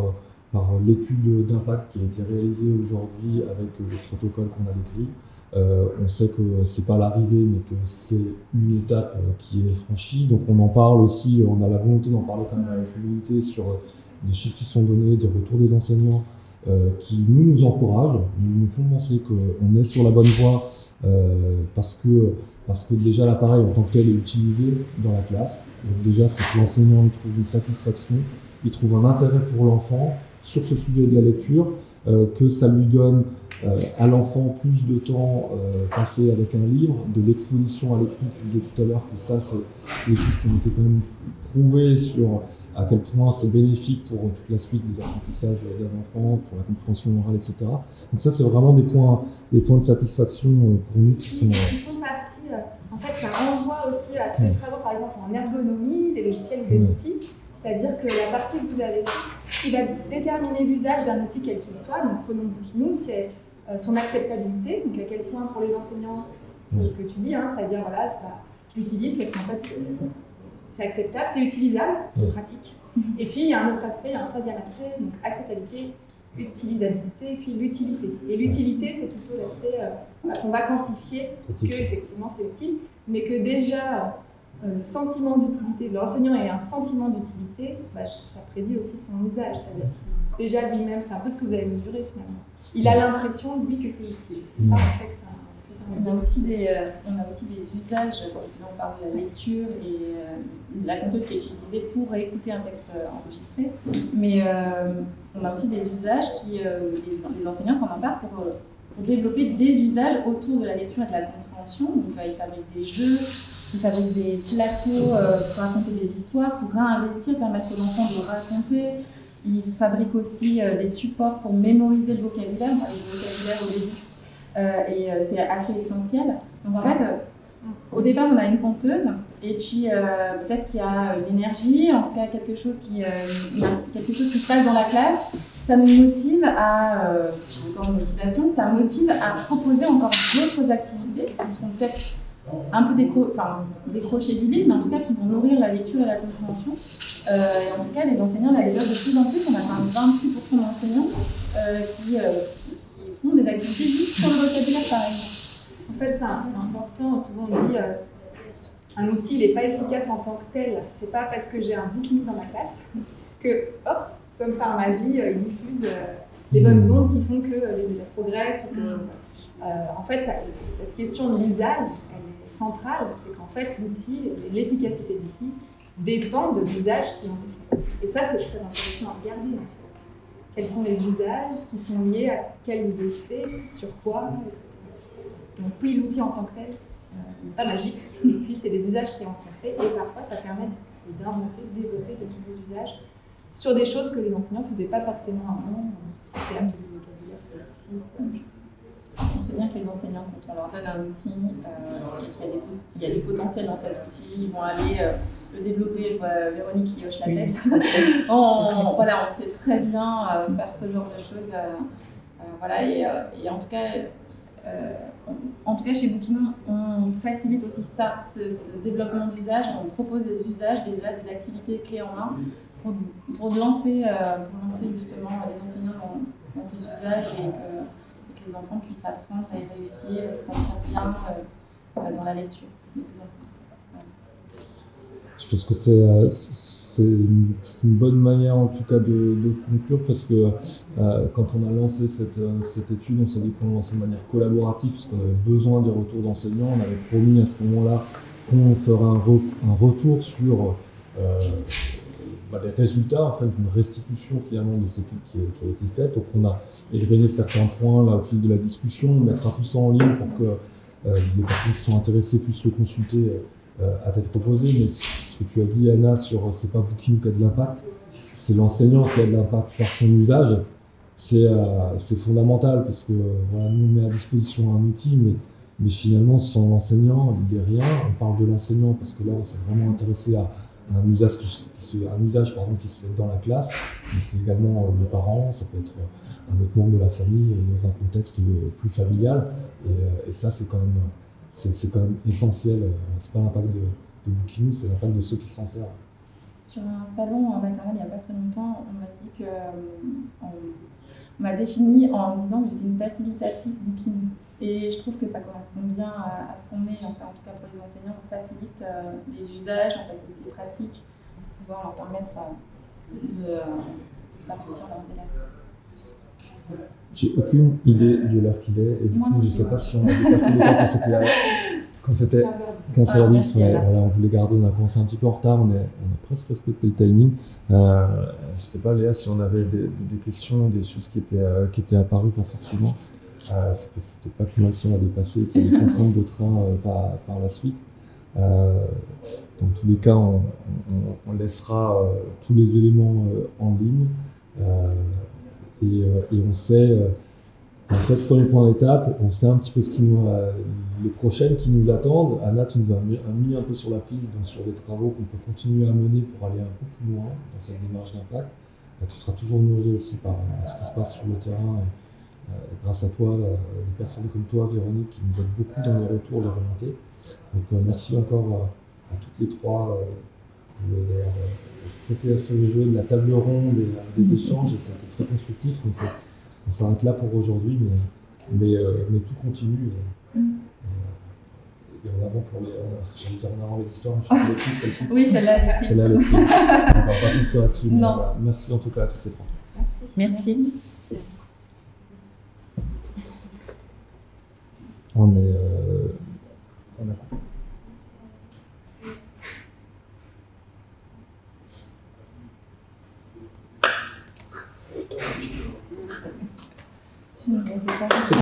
A: l'étude d'impact qui a été réalisée aujourd'hui avec le protocole qu'on a décrit. On sait que c'est pas l'arrivée, mais que c'est une étape qui est franchie. Donc on en parle aussi, on a la volonté d'en parler quand même avec l'unité sur des chiffres qui sont donnés, des retours des enseignants, qui nous encouragent, nous font penser qu'on est sur la bonne voie parce que déjà l'appareil en tant que tel est utilisé dans la classe. Donc déjà, c'est que l'enseignant il trouve une satisfaction, il trouve un intérêt pour l'enfant sur ce sujet de la lecture, que ça lui donne à l'enfant plus de temps passé avec un livre, de l'exposition à l'écrit. Tu disais tout à l'heure que ça, c'est des choses qui ont été quand même prouvées sur à quel point c'est bénéfique pour toute la suite des apprentissages d'un enfant, pour la compréhension orale, etc. Donc ça, c'est vraiment des points de satisfaction pour nous qui sont...
B: Ils font partie, en fait, ça renvoie aussi à tous les travaux, par exemple, en ergonomie, des logiciels ou des outils. C'est-à-dire que la partie que vous avez faite, qui va déterminer l'usage d'un outil quel qu'il soit, donc prenons Bookinou, c'est son acceptabilité, donc à quel point pour les enseignants, ce que tu dis, hein, c'est-à-dire voilà, je l'utilise parce qu'en fait c'est acceptable, c'est utilisable, c'est pratique. Et puis il y a un autre aspect, il y a un troisième aspect, donc acceptabilité, utilisabilité, et puis l'utilité. Et l'utilité, c'est plutôt l'aspect qu'on va quantifier, que effectivement c'est utile, mais que déjà le sentiment d'utilité de l'enseignant et un sentiment d'utilité, ça prédit aussi son usage. C'est-à-dire que déjà lui-même, c'est un peu ce que vous avez mesuré finalement. Il a l'impression, lui, que c'est utile. Et ça, on sait que c'est un...
D: On a aussi des usages, quand on parle de la lecture et la conteuse qui est utilisée pour écouter un texte enregistré, mais on a aussi des usages qui, les enseignants s'en emparent pour développer des usages autour de la lecture et de la compréhension. Donc ils fabriquent des jeux, ils fabriquent des plateaux pour raconter des histoires, pour réinvestir, permettre aux enfants de raconter. Ils fabriquent aussi des supports pour mémoriser le vocabulaire, on parlait du vocabulaire au début, et c'est assez essentiel. Donc en fait, au départ, on a une conteuse, et puis peut-être qu'il y a l'énergie, en tout cas quelque chose qui se passe dans la classe. Ça nous motive à, encore une motivation, ça motive à proposer encore d'autres activités qui sont peut-être un peu décrochées du livre, mais en tout cas qui vont nourrir la lecture et la compréhension. Et en tout cas, les enseignants la développent de plus en plus. On a quand même 28% d'enseignants qui font des activités juste sur le vocabulaire, par exemple.
B: En fait, c'est important. Souvent, on dit un outil n'est pas efficace en tant que tel. C'est pas parce que j'ai un Bookinou dans ma classe que, hop, comme par magie, il diffuse les bonnes ondes qui font que les élèves progressent. Ou que, en fait, cette question de l'usage, elle est centrale. C'est qu'en fait, l'outil, l'efficacité de l'outil dépend de l'usage qui en est fait. Et ça, c'est très intéressant à regarder, en fait. Quels sont les usages qui sont liés à quels effets, sur quoi, etc. Donc oui, l'outil en tant que tel n'est pas magique. Et puis, c'est les usages qui en sont faits. Et parfois, ça permet d'inventer, de développer de nouveaux usages sur des choses que les enseignants ne faisaient pas forcément avant, système de vocabulaire spécifique.
D: On sait bien que les enseignants, quand on leur donne un outil et qu'il y a du potentiel dans cet outil, ils vont aller le développer. Je vois Véronique qui hoche la tête. On sait très bien faire ce genre de choses. Et en tout cas, chez Bookinou, on facilite aussi ça, ce développement d'usage. On propose des usages, des activités clés en main pour lancer justement les enseignants dans ces usages et que les enfants puissent apprendre et réussir, se sentir bien dans la lecture de plus en plus.
A: Je pense que c'est une bonne manière en tout cas de conclure parce que quand on a lancé cette étude, on s'est dit qu'on lançait de manière collaborative parce qu'on avait besoin des retours d'enseignants. On avait promis à ce moment-là qu'on ferait un retour sur les résultats en fait, d'une restitution finalement de cette étude qui a été faite. Donc on a égrené certains points là, au fil de la discussion, mettre tout ça en ligne pour que les personnes qui sont intéressées puissent le consulter à tête reposée. Mais ce que tu as dit Anna sur c'est pas Bookinou qui a de l'impact, c'est l'enseignant qui a de l'impact par son usage. C'est fondamental parce que voilà, nous on met à disposition un outil, mais finalement sans l'enseignant il n'est rien. On parle de l'enseignant parce que là on s'est vraiment intéressé à un usage qui se fait dans la classe, mais c'est également les parents, ça peut être un autre membre de la famille dans un contexte plus familial, et ça c'est quand même essentiel. C'est pas l'impact de Bookinou, c'est l'impact de ceux qui s'en servent.
D: Sur un salon en maternelle il n'y a pas très longtemps, on m'a dit que on m'a défini en disant que j'étais une facilitatrice Bookinou. Et je trouve que ça correspond bien à ce qu'on est, en tout cas pour les enseignants, on facilite les usages, on facilite les pratiques, pour pouvoir leur permettre de faire réussir leurs élèves.
A: J'ai aucune idée de l'heure qu'il est, et du
D: Moi
A: coup,
D: non
A: je
D: plus.
A: sais pas si on a dépassé le temps quand c'était 15h10.
C: merci,
A: Ouais,
C: Anna.
A: voilà, on voulait garder, on a commencé un petit peu en retard, on a presque respecté le timing. Je sais pas, Léa, si on avait des questions, des choses qui étaient apparues pas forcément. C'était pas plus mal si on a dépassé, qu'il y a des contraintes de train par la suite. Dans tous les cas, on laissera tous les éléments en ligne. Et on sait, on a fait ce premier point d'étape, on sait un petit peu les prochaines qui nous attendent. Anna, tu nous as mis un peu sur la piste, donc sur des travaux qu'on peut continuer à mener pour aller un peu plus loin dans cette démarche d'impact, qui sera toujours nourrie aussi par ce qui se passe sur le terrain. Et grâce à toi, des personnes comme toi, Véronique, qui nous aident beaucoup dans les retours, les remontées. Donc merci encore à toutes les trois d'avoir prêté à ce jeu de la table ronde et des échanges, et c'était très constructif. Donc on s'arrête là pour aujourd'hui, mais tout continue. Et en avant pour j'allais dire en avant les histoires, mais je crois que les prises, celle-ci.
D: Oui, celle-là, elle est prise.
A: Celle-là, elle est prise. On va pas conclure là-dessus, mais
D: Non.
A: voilà. Merci en tout cas à toutes les trois.
C: Merci.
A: On est